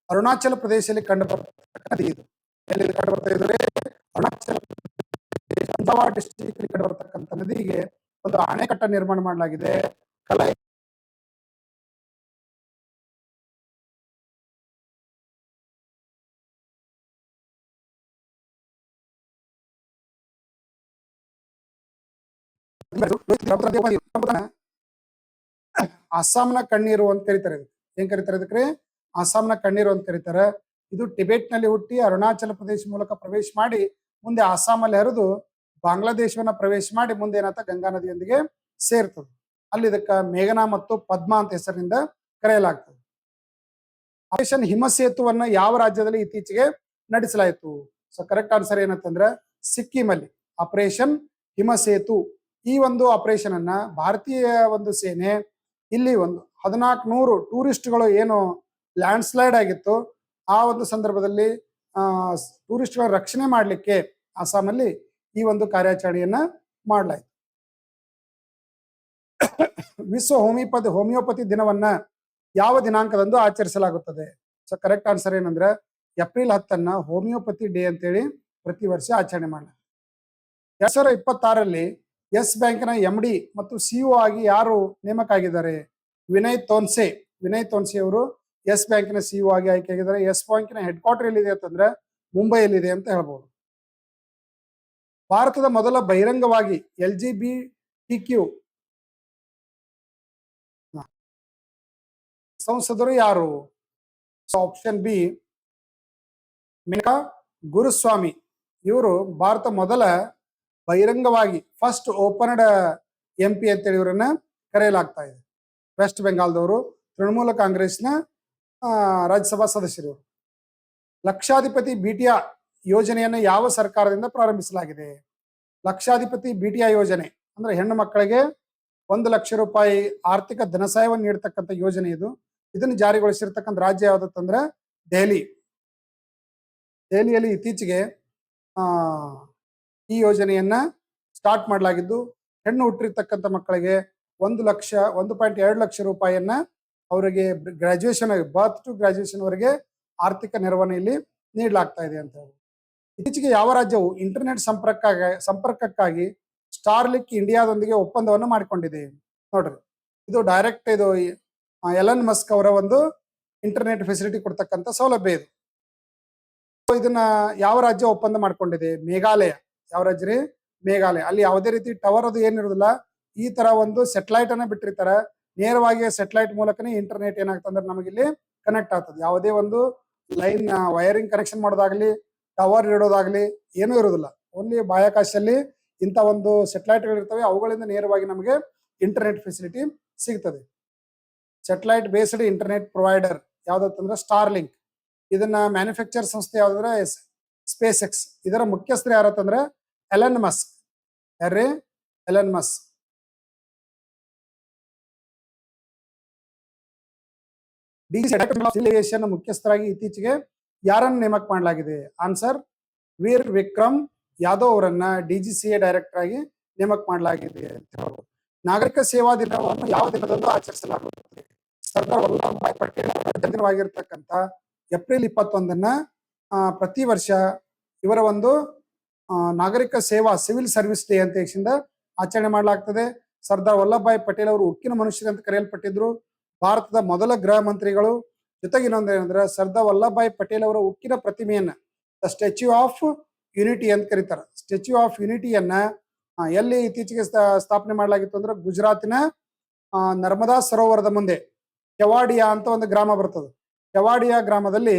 ಅರುಣಾಚಲ ಪ್ರದೇಶದಲ್ಲಿ ಕಂಡು ಬರ್ತಕ್ಕಂಥ ನದಿ. ಇದು ಎಲ್ಲಿ ಕಂಡು ಬರ್ತಾ ಇದ್ರೆ ಅರುಣಾಚಲ ಪ್ರದೇಶ ಅಂಜಾವ ಡಿಸ್ಟ್ರಿಕ್ಟ್ ಕಂಡು ಬರ್ತಕ್ಕಂಥ ನದಿಗೆ ಒಂದು ಅಣೆಕಟ್ಟ ನಿರ್ಮಾಣ ಮಾಡಲಾಗಿದೆ. ಕಲೈ ಅಸ್ಸಾಂನ ಕಣ್ಣೀರು ಅಂತ ಕರೀತಾರೆ. ಏನ್ ಕರೀತಾರೆ ಇದಕ್ಕೆ? ಅಸ್ಸಾಂನ ಕಣ್ಣೀರು ಅಂತ ಕರೀತಾರೆ. ಇದು ಟಿಬೆಟ್ ನಲ್ಲಿ ಹುಟ್ಟಿ ಅರುಣಾಚಲ ಪ್ರದೇಶ ಮೂಲಕ ಪ್ರವೇಶ ಮಾಡಿ ಮುಂದೆ ಅಸ್ಸಾಮಲ್ಲಿ ಹರಿದು ಬಾಂಗ್ಲಾದೇಶವನ್ನ ಪ್ರವೇಶ ಮಾಡಿ ಮುಂದೆ ಏನಾತ ಗಂಗಾ ನದಿಯೊಂದಿಗೆ ಸೇರ್ತದೆ. ಅಲ್ಲಿ ಇದಕ್ಕ ಮೇಘನಾ ಮತ್ತು ಪದ್ಮಾ ಅಂತ ಹೆಸರಿನಿಂದ ಕರೆಯಲಾಗ್ತದೆ. ಆಪರೇಷನ್ ಹಿಮಸೇತುವನ್ನ ಯಾವ ರಾಜ್ಯದಲ್ಲಿ ಇತ್ತೀಚೆಗೆ ನಡೆಸಲಾಯಿತು? ಸೊ ಕರೆಕ್ಟ್ ಆನ್ಸರ್ ಏನಂತಂದ್ರೆ ಸಿಕ್ಕಿಂ ಅಲ್ಲಿ ಆಪರೇಷನ್ ಹಿಮಸೇತು. ಈ ಒಂದು ಆಪರೇಷನ್ ಅನ್ನ ಭಾರತೀಯ ಒಂದು ಸೇನೆ ಇಲ್ಲಿ ಒಂದು 1400 ಟೂರಿಸ್ಟ್ಗಳು ಏನು ಲ್ಯಾಂಡ್ ಸ್ಲೈಡ್ ಆಗಿತ್ತು ಆ ಒಂದು ಸಂದರ್ಭದಲ್ಲಿ ಟೂರಿಸ್ಟ್ಗಳ ರಕ್ಷಣೆ ಮಾಡಲಿಕ್ಕೆ ಅಸ್ಸಾಮಲ್ಲಿ ಈ ಒಂದು ಕಾರ್ಯಾಚರಣೆಯನ್ನ ಮಾಡಲಾಯಿತು. ವಿಶ್ವ ಹೋಮಿಯೋಪತಿ ದಿನವನ್ನ ಯಾವ ದಿನಾಂಕದಂದು ಆಚರಿಸಲಾಗುತ್ತದೆ? ಸೊ ಕರೆಕ್ಟ್ ಆನ್ಸರ್ ಏನಂದ್ರೆ ಏಪ್ರಿಲ್ 10 ಹೋಮಿಯೋಪತಿ ಡೇ ಅಂತೇಳಿ ಪ್ರತಿ ವರ್ಷ ಆಚರಣೆ ಮಾಡಲಾಗ್ತದೆ. 2026ರಲ್ಲಿ ಯೆಸ್ ಬ್ಯಾಂಕ್ನ MD ಮತ್ತು CEO ಆಗಿ ಯಾರು ನೇಮಕ ಆಗಿದ್ದಾರೆ? ವಿನಯ್ ತೋನ್ಸೆ. ವಿನಯ್ ತೋನ್ಸೆ ಅವರು ಯೆಸ್ ಬ್ಯಾಂಕಿನ CEO ಆಗಿ ಆಯ್ಕೆಯಾಗಿದ್ದಾರೆ. ಯೆಸ್ ಬ್ಯಾಂಕಿನ ಹೆಡ್ ಕ್ವಾರ್ಟರ್ ಎಲ್ಲಿದೆ ಅಂತಂದ್ರೆ ಮುಂಬೈಯಲ್ಲಿದೆ ಅಂತ ಹೇಳ್ಬೋದು. ಭಾರತದ ಮೊದಲ ಬಹಿರಂಗವಾಗಿ LGBTQ ಸಂಸದರು ಯಾರು? Option B Maneka Guruswamy. ಇವರು ಭಾರತ ಮೊದಲ ಬಹಿರಂಗವಾಗಿ ಫಸ್ಟ್ ಓಪನ್ಡ್ MP ಅಂತೇಳಿ ಇವರನ್ನ ಕರೆಯಲಾಗ್ತಾ ಇದೆ. ವೆಸ್ಟ್ ಬೆಂಗಾಲ್ದವರು, ತೃಣಮೂಲ ಕಾಂಗ್ರೆಸ್ನ ರಾಜ್ಯಸಭಾ ಸದಸ್ಯರು. ಲಕ್ಷಾಧಿಪತಿ ಬಿಟಿಯಾ ಯೋಜನೆಯನ್ನು ಯಾವ ಸರ್ಕಾರದಿಂದ ಪ್ರಾರಂಭಿಸಲಾಗಿದೆ? ಲಕ್ಷಾಧಿಪತಿ ಬಿಟಿಯಾ ಯೋಜನೆ ಅಂದ್ರೆ ಹೆಣ್ಣು ಮಕ್ಕಳಿಗೆ 1 ಲಕ್ಷ ರೂಪಾಯಿ ಆರ್ಥಿಕ ಧನಸಹಾಯವನ್ನು ನೀಡತಕ್ಕಂಥ ಯೋಜನೆ ಇದು. ಇದನ್ನು ಜಾರಿಗೊಳಿಸಿರ್ತಕ್ಕಂಥ ರಾಜ್ಯ ಯಾವ್ದಂದ್ರೆ ದೆಹಲಿ. ದೆಹಲಿಯಲ್ಲಿ ಇತ್ತೀಚೆಗೆ ಈ ಯೋಜನೆಯನ್ನ ಸ್ಟಾರ್ಟ್ ಮಾಡಲಾಗಿದ್ದು, ಹೆಣ್ಣು ಹುಟ್ಟಿರ್ತಕ್ಕಂಥ ಮಕ್ಕಳಿಗೆ 1.2 ಲಕ್ಷ ರೂಪಾಯಿಯನ್ನ ಅವರಿಗೆ ಗ್ರಾಜುಯೇಷನ್, ಬರ್ತ್ ಟು ಗ್ರಾಜುಯೇಷನ್ ವರೆಗೆ ಆರ್ಥಿಕ ನೆರವನ್ನು ಇಲ್ಲಿ ನೀಡಲಾಗ್ತಾ ಇದೆ ಅಂತ ಹೇಳಿ. ಇತ್ತೀಚೆಗೆ ಯಾವ ರಾಜ್ಯವು ಇಂಟರ್ನೆಟ್ ಸಂಪರ್ಕಕ್ಕಾಗಿ ಸ್ಟಾರ್ಲಿಂಕ್ ಇಂಡಿಯಾದೊಂದಿಗೆ ಒಪ್ಪಂದವನ್ನು ಮಾಡಿಕೊಂಡಿದೆ? ನೋಡ್ರಿ, ಇದು ಡೈರೆಕ್ಟ್ ಇದು ಎಲನ್ ಮಸ್ಕ್ ಅವರ ಒಂದು ಇಂಟರ್ನೆಟ್ ಫೆಸಿಲಿಟಿ ಕೊಡ್ತಕ್ಕಂಥ ಸೌಲಭ್ಯ ಇದು. ಇದನ್ನ ಯಾವ ರಾಜ್ಯ ಒಪ್ಪಂದ ಮಾಡ್ಕೊಂಡಿದೆ? ಮೇಘಾಲಯ. ಯಾವ ರಾಜ್ಯ ರೀ? ಮೇಘಾಲಯ. ಅಲ್ಲಿ ಯಾವುದೇ ರೀತಿ ಟವರ್ ಅದು ಏನಿರೋದಿಲ್ಲ, ಈ ತರ ಒಂದು ಸೆಟಲೈಟ್ ಅನ್ನ ಬಿಟ್ಟಿರ್ತಾರೆ. ನೇರವಾಗಿ ಸೆಟಲೈಟ್ ಮೂಲಕನೇ ಇಂಟರ್ನೆಟ್ ಏನಾಗ್ತಂದ್ರೆ ನಮಗಿಲ್ಲಿ ಕನೆಕ್ಟ್ ಆಗ್ತದೆ. ಯಾವುದೇ ಒಂದು ಲೈನ್ ವೈರಿಂಗ್ ಕನೆಕ್ಷನ್ ಮಾಡೋದಾಗ್ಲಿ, ಟವರ್ ಇಡೋದಾಗ್ಲಿ ಏನೂ ಇರೋದಿಲ್ಲ. ಓನ್ಲಿ ಬಾಹ್ಯಾಕಾಶದಲ್ಲಿ ಇಂಥ ಒಂದು ಸೆಟಲೈಟ್ಗಳು ಇರ್ತವೆ, ಅವುಗಳಿಂದ ನೇರವಾಗಿ ನಮಗೆ ಇಂಟರ್ನೆಟ್ ಫೆಸಿಲಿಟಿ ಸಿಗ್ತದೆ. ಸೆಟಲೈಟ್ ಬೇಸ್ಡ್ ಇಂಟರ್ನೆಟ್ ಪ್ರೊವೈಡರ್ ಯಾವ್ದಂದ್ರೆ ಸ್ಟಾರ್ಲಿಂಕ್. ಇದನ್ನ ಮ್ಯಾನುಫ್ಯಾಕ್ಚರ್ ಸಂಸ್ಥೆ ಯಾವ್ದಂದ್ರೆ ಸ್ಪೇಸ್ ಎಕ್ಸ್. ಇದರ ಮುಖ್ಯಸ್ಥರು ಯಾರತ್ತಂದ್ರೆ ಎಲನ್ ಮಸ್ಕ್. ಯಾರ್ರಿ? Elon Musk. ಡಿಜಿಟಲ್ ಮುಖ್ಯಸ್ಥರಾಗಿ ಇತ್ತೀಚೆಗೆ ಯಾರನ್ನು ನೇಮಕ ಮಾಡಲಾಗಿದೆ? ಆನ್ಸರ್ ವೀರ್ ವಿಕ್ರಮ್ ಯಾದವ್ ಅವರನ್ನ DGCA ಡೈರೆಕ್ಟರ್ ಆಗಿ ನೇಮಕ ಮಾಡಲಾಗಿದೆ ಅಂತ ಹೇಳ್ಬೋದು. ನಾಗರಿಕ ಸೇವಾ ದಿನವನ್ನು ಯಾವ ದಿನದಂದು ಆಚರಿಸಲಾಗುತ್ತದೆ? ಸರ್ದಾರ್ ವಲ್ಲಭಭಾಯ್ ಪಟೇಲ್ ಅವರ ಜನ್ಮದಿನವಾಗಿರ್ತಕ್ಕಂಥ ಏಪ್ರಿಲ್ 21 ಪ್ರತಿ ವರ್ಷ ಇವರ ಒಂದು ನಾಗರಿಕ ಸೇವಾ ಸಿವಿಲ್ ಸರ್ವಿಸ್ ಡೇ ಅಂತ ಹೇಳಿ ಆಚರಣೆ ಮಾಡಲಾಗ್ತದೆ. ಸರ್ದಾರ್ ವಲ್ಲಭಭಾಯ್ ಪಟೇಲ್ ಅವರು ಉಕ್ಕಿನ ಮನುಷ್ಯರು ಅಂತ ಕರೆಯಲ್ಪಟ್ಟಿದ್ರು. ಭಾರತದ ಮೊದಲ ಗೃಹ ಮಂತ್ರಿಗಳು. ಜೊತೆಗೆ ಇನ್ನೊಂದು ಏನಂದ್ರೆ ಸರ್ದಾರ್ ವಲ್ಲಭಭಾಯ್ ಪಟೇಲ್ ಅವರ ಉಕ್ಕಿನ ಪ್ರತಿಮೆಯನ್ನ ಸ್ಟ್ಯಾಚ್ಯೂ ಆಫ್ ಯೂನಿಟಿ ಅಂತ ಕರೀತಾರೆ. ಸ್ಟ್ಯಾಚ್ಯೂ ಆಫ್ ಯೂನಿಟಿಯನ್ನ ಎಲ್ಲಿ ಇತ್ತೀಚೆಗೆ ಸ್ಥಾಪನೆ ಮಾಡಲಾಗಿತ್ತು ಅಂದ್ರೆ ಗುಜರಾತಿನ ನರ್ಮದಾ ಸರೋವರದ ಮುಂದೆ ಕೆವಾಡಿಯಾ ಅಂತ ಒಂದು ಗ್ರಾಮ ಬರ್ತದೆ. ಕೆವಾಡಿಯಾ ಗ್ರಾಮದಲ್ಲಿ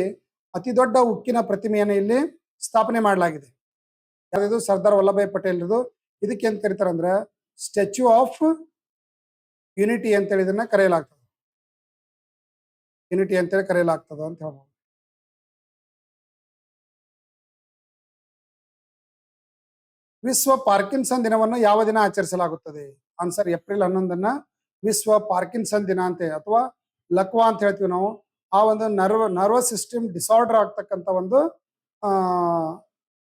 ಅತಿ ದೊಡ್ಡ ಉಕ್ಕಿನ ಪ್ರತಿಮೆಯನ್ನು ಇಲ್ಲಿ ಸ್ಥಾಪನೆ ಮಾಡಲಾಗಿದೆ. ಯಾವ್ದು? ಸರ್ದಾರ್ ವಲ್ಲಭಭಾಯ್ ಪಟೇಲ್ ಇದು. ಇದಕ್ಕೆ ಅಂತ ಕರೀತಾರೆ ಅಂದ್ರೆ ಸ್ಟ್ಯಾಚ್ಯೂ ಆಫ್ ಯೂನಿಟಿ ಅಂತೇಳಿ ಇದನ್ನ ಕರೆಯಲಾಗ್ತದೆ. ಯೂನಿಟಿ ಅಂತೇಳಿ ಕರೆಯಲಾಗ್ತದೆ ಅಂತ ಹೇಳ್ಬೋದು. ವಿಶ್ವ ಪಾರ್ಕಿನ್ಸನ್ ದಿನವನ್ನು ಯಾವ ದಿನ ಆಚರಿಸಲಾಗುತ್ತದೆ? ಆನ್ಸರ್ ಏಪ್ರಿಲ್ 11 ವಿಶ್ವ ಪಾರ್ಕಿನ್ಸನ್ ದಿನ ಅಂತ, ಅಥವಾ ಲಕ್ವಾ ಅಂತ ಹೇಳ್ತೀವಿ ನಾವು. ಆ ಒಂದು ನರ್ವಸ್ ಸಿಸ್ಟಮ್ ಡಿಸಾರ್ಡರ್ ಆಗ್ತಕ್ಕಂಥ ಒಂದು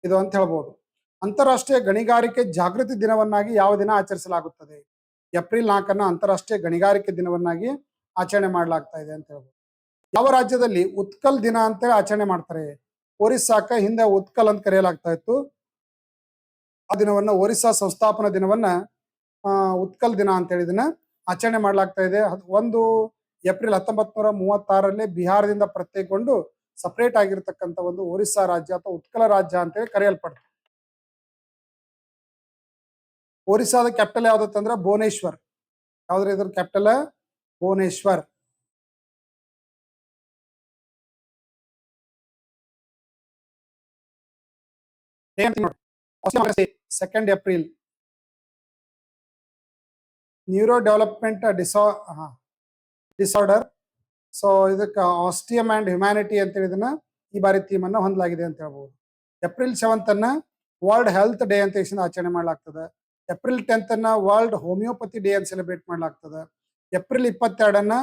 ಇದು ಅಂತ ಹೇಳ್ಬೋದು. ಅಂತಾರಾಷ್ಟ್ರೀಯ ಗಣಿಗಾರಿಕೆ ಜಾಗೃತಿ ದಿನವನ್ನಾಗಿ ಯಾವ ದಿನ ಆಚರಿಸಲಾಗುತ್ತದೆ? ಏಪ್ರಿಲ್ 4 ಅಂತಾರಾಷ್ಟ್ರೀಯ ಗಣಿಗಾರಿಕೆ ದಿನವನ್ನಾಗಿ ಆಚರಣೆ ಮಾಡಲಾಗ್ತಾ ಇದೆ ಅಂತ ಹೇಳ್ಬೋದು. ಯಾವ ರಾಜ್ಯದಲ್ಲಿ ಉತ್ಕಲ್ ದಿನ ಅಂತೇಳಿ ಆಚರಣೆ ಮಾಡ್ತಾರೆ? ಒರಿಸ್ಸಾಕ ಹಿಂದೆ ಉತ್ಕಲ್ ಅಂತ ಕರೆಯಲಾಗ್ತಾ ಇತ್ತು. ಆ ದಿನವನ್ನ ಒರಿಸ್ಸಾ ಸಂಸ್ಥಾಪನಾ ದಿನವನ್ನ ಉತ್ಕಲ್ ದಿನ ಅಂತೇಳಿ ಇದನ್ನ ಆಚರಣೆ ಮಾಡಲಾಗ್ತಾ ಇದೆ. 1 ಏಪ್ರಿಲ್ 1936ರಲ್ಲಿ ಬಿಹಾರದಿಂದ ಪ್ರತ್ಯೇಕಗೊಂಡು ಸಪರೇಟ್ ಆಗಿರ್ತಕ್ಕಂಥ ಒಂದು ಒರಿಸ್ಸಾ ರಾಜ್ಯ ಅಥವಾ ಉತ್ಕಲ ರಾಜ್ಯ ಅಂತೇಳಿ ಕರೆಯಲ್ಪಡ್ತದೆ. ಒರಿಸ್ಸಾದ ಕ್ಯಾಪಿಟಲ್ ಯಾವ್ದಂದ್ರೆ ಭುವನೇಶ್ವರ್. ಯಾವ್ದ್ರ ಇದ್ರ capital? Bhubaneswar. Second April neuro development disorder. So ಇದಕ್ಕೆ ಆಸ್ಟಿಯಮ್ ಅಂಡ್ ಹ್ಯುಮ್ಯಾನಿಟಿ ಅಂತೇಳಿ ಇದನ್ನ ಈ ಬಾರಿ ಥೀಮ್ ಅನ್ನ ಹೊಂದಲಾಗಿದೆ ಅಂತ ಹೇಳ್ಬೋದು. ಏಪ್ರಿಲ್ 7 ವರ್ಲ್ಡ್ ಹೆಲ್ತ್ ಡೇ ಅಂತ ಆಚರಣೆ ಮಾಡಲಾಗ್ತದೆ. ಏಪ್ರಿಲ್ 10 ವರ್ಲ್ಡ್ ಹೋಮಿಯೋಪತಿ ಡೇ ಅಂತ ಸೆಲೆಬ್ರೇಟ್ ಮಾಡಲಾಗ್ತದೆ. ಏಪ್ರಿಲ್ 22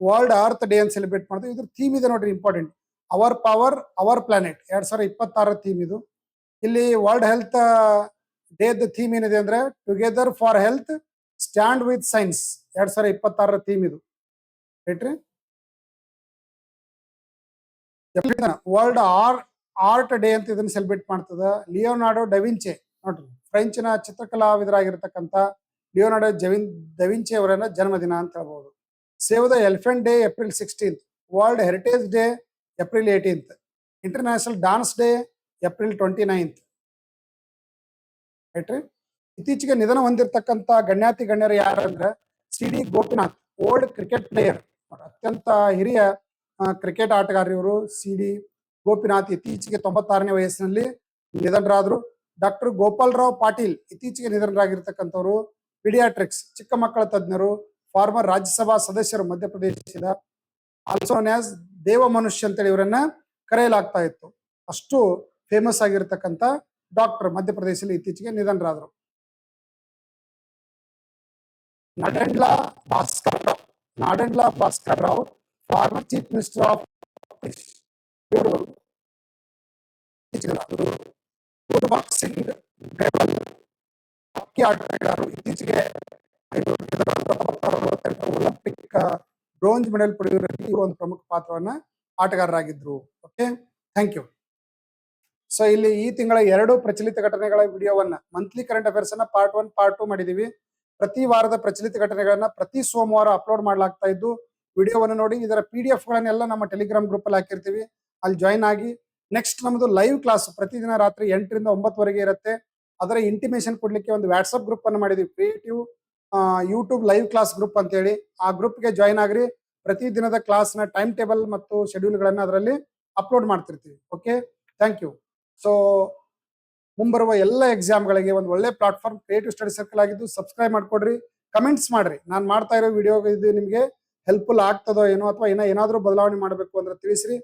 ವರ್ಲ್ಡ್ ಅರ್ತ್ ಡೇ ಅಂತ ಸೆಲೆಬ್ರೇಟ್ ಮಾಡ್ತೀವಿ. ಇದ್ರ ಥೀಮ್ ಇದೆ ನೋಡ್ರಿ, important. Our power our planet. 2026 theme ಇದು. ಇಲ್ಲಿ ವರ್ಲ್ಡ್ ಹೆಲ್ತ್ ಡೇ ಥೀಮ್ ಏನಿದೆ ಅಂದ್ರೆ together for health stand with science. 2026 theme ಇದು. ರೈಟ್ರಿ? ವರ್ಲ್ಡ್ ಆರ್ಟ್ ಡೇ ಅಂತ ಇದನ್ನ ಸೆಲೆಬ್ರೇಟ್ ಮಾಡ್ತದ. ಲಿಯೋನಾರ್ಡೋ ಡವಿಂಚೆ ನೋಡ್ರಿ, ಫ್ರೆಂಚಿನ ಚಿತ್ರಕಲಾವಿದರಾಗಿರ್ತಕ್ಕಂಥ ಲಿಯೋನಾರ್ಡೋ ಡವಿಂಚೆ ಅವರ ಜನ್ಮದಿನ ಅಂತ ಹೇಳ್ಬೋದು. Save the elephant day April 16th, world heritage day April 18th, international dance day April 29th. ರೈಟ್ರಿ. ಇತ್ತೀಚೆಗೆ ನಿಧನ ಹೊಂದಿರತಕ್ಕಂಥ ಗಣ್ಯಾತಿ ಗಣ್ಯರು ಯಾರಂದ್ರೆ C D Gopinath, old cricket player, ಅತ್ಯಂತ ಹಿರಿಯ ಕ್ರಿಕೆಟ್ ಆಟಗಾರ ಇವರು. ಸಿ ಡಿ ಗೋಪಿನಾಥ್ ಇತ್ತೀಚೆಗೆ 96ನೇ ವಯಸ್ಸಿನಲ್ಲಿ ನಿಧನರಾದ್ರು. ಡಾಕ್ಟರ್ ಗೋಪಾಲರಾವ್ ಪಾಟೀಲ್ ಇತ್ತೀಚೆಗೆ ನಿಧನರಾಗಿರ್ತಕ್ಕಂಥವ್ರು. ಪಿಡಿಯಾಟ್ರಿಕ್ಸ್, ಚಿಕ್ಕ ಮಕ್ಕಳ ತಜ್ಞರು, ಫಾರ್ಮರ್ ರಾಜ್ಯಸಭಾ ಸದಸ್ಯರು ಮಧ್ಯಪ್ರದೇಶದ. ಆಲ್ಸೋ ನ್ಯಾಸ್ ದೇವ ಮನುಷ್ಯ ಅಂತೇಳಿ ಇವರನ್ನ ಕರೆಯಲಾಗ್ತಾ ಇತ್ತು. ಅಷ್ಟು ಫೇಮಸ್ ಆಗಿರ್ತಕ್ಕಂಥ ಡಾಕ್ಟರ್ ಮಧ್ಯಪ್ರದೇಶದಲ್ಲಿ ಇತ್ತೀಚೆಗೆ ನಿಧನರಾದರು. Nadendla Bhaskar Rao, former chief minister of ಇವರು ಬಾಕ್ಸಿಂಗ್ ಹಾಕಿ ಆಟಗಾರರು. ಇತ್ತೀಚೆಗೆ ಒಲಿಂಪಿಕ್ ಬ್ರೋಂಜ್ ಮೆಡಲ್ ಪಡೆಯುವಲ್ಲಿ ಇವರು ಒಂದು ಪ್ರಮುಖ ಪಾತ್ರವನ್ನ ಆಟಗಾರರಾಗಿದ್ರು. Okay, thank you. ಸೊ ಇಲ್ಲಿ ಈ ತಿಂಗಳ 2 ಪ್ರಚಲಿತ ಘಟನೆಗಳ ವಿಡಿಯೋವನ್ನ, ಮಂತ್ಲಿ ಕರೆಂಟ್ ಅಫೇರ್ಸ್ ಅನ್ನ ಪಾರ್ಟ್ 1 ಪಾರ್ಟ್ 2 ಮಾಡಿದೀವಿ. ಪ್ರತಿ ವಾರದ ಪ್ರಚಲಿತ ಘಟನೆಗಳನ್ನ ಪ್ರತಿ ಸೋಮವಾರ ಅಪ್ಲೋಡ್ ಮಾಡ್ಲಾಗ್ತಾ ಇದ್ದು, ವಿಡಿಯೋವನ್ನು ನೋಡಿ. ಇದರ PDF ಗಳನ್ನೆಲ್ಲ ನಮ್ಮ ಟೆಲಿಗ್ರಾಮ್ ಗ್ರೂಪ್ ಅಲ್ಲಿ ಹಾಕಿರ್ತೀವಿ, ಅಲ್ಲಿ ಜಾಯಿನ್ ಆಗಿ. ನೆಕ್ಸ್ಟ್ ನಮ್ಮದು ಲೈವ್ ಕ್ಲಾಸ್ ಪ್ರತಿದಿನ ರಾತ್ರಿ 8 ರಿಂದ 9 ಇರುತ್ತೆ. ಅದರ ಇಂಟಿಮೇಷನ್ ಕೊಡ್ಲಿಕ್ಕೆ ಒಂದು ವಾಟ್ಸ್ಆಪ್ ಗ್ರೂಪ್ ಅನ್ನು ಮಾಡಿದ್ವಿ, creative YouTube live class group ಅಂತ ಹೇಳಿ. ಆ ಗ್ರೂಪ್ಗೆ ಜಾಯಿನ್ ಆಗ್ರಿ. ಪ್ರತಿ ದಿನದ ಕ್ಲಾಸ್ನ ಟೈಮ್ ಟೇಬಲ್ ಮತ್ತು ಶೆಡ್ಯೂಲ್ ಗಳನ್ನ ಅದರಲ್ಲಿ ಅಪ್ಲೋಡ್ ಮಾಡ್ತಿರ್ತೀವಿ. Okay, thank you. ಸೊ ಮುಂಬರುವ ಎಲ್ಲ ಎಕ್ಸಾಮ್ಗಳಿಗೆ ಒಂದು ಒಳ್ಳೆ ಪ್ಲಾಟ್ಫಾರ್ಮ್ ಕ್ರಿಯೇಟಿವ್ ಸ್ಟಡಿ ಸರ್ಕಲ್ ಆಗಿದ್ದು, ಸಬ್ಸ್ಕ್ರೈಬ್ ಮಾಡ್ಕೊಡ್ರಿ, ಕಮೆಂಟ್ಸ್ ಮಾಡ್ರಿ. ನಾನು ಮಾಡ್ತಾ ಇರೋ ವಿಡಿಯೋ ಇದು ನಿಮಗೆ ಹೆಲ್ಪ್ಫುಲ್ ಆಗ್ತದೋ ಏನೋ, ಅಥವಾ ಏನಾದರೂ ಬದಲಾವಣೆ ಮಾಡಬೇಕು ಅಂದ್ರೆ ತಿಳಿಸ್ರಿ.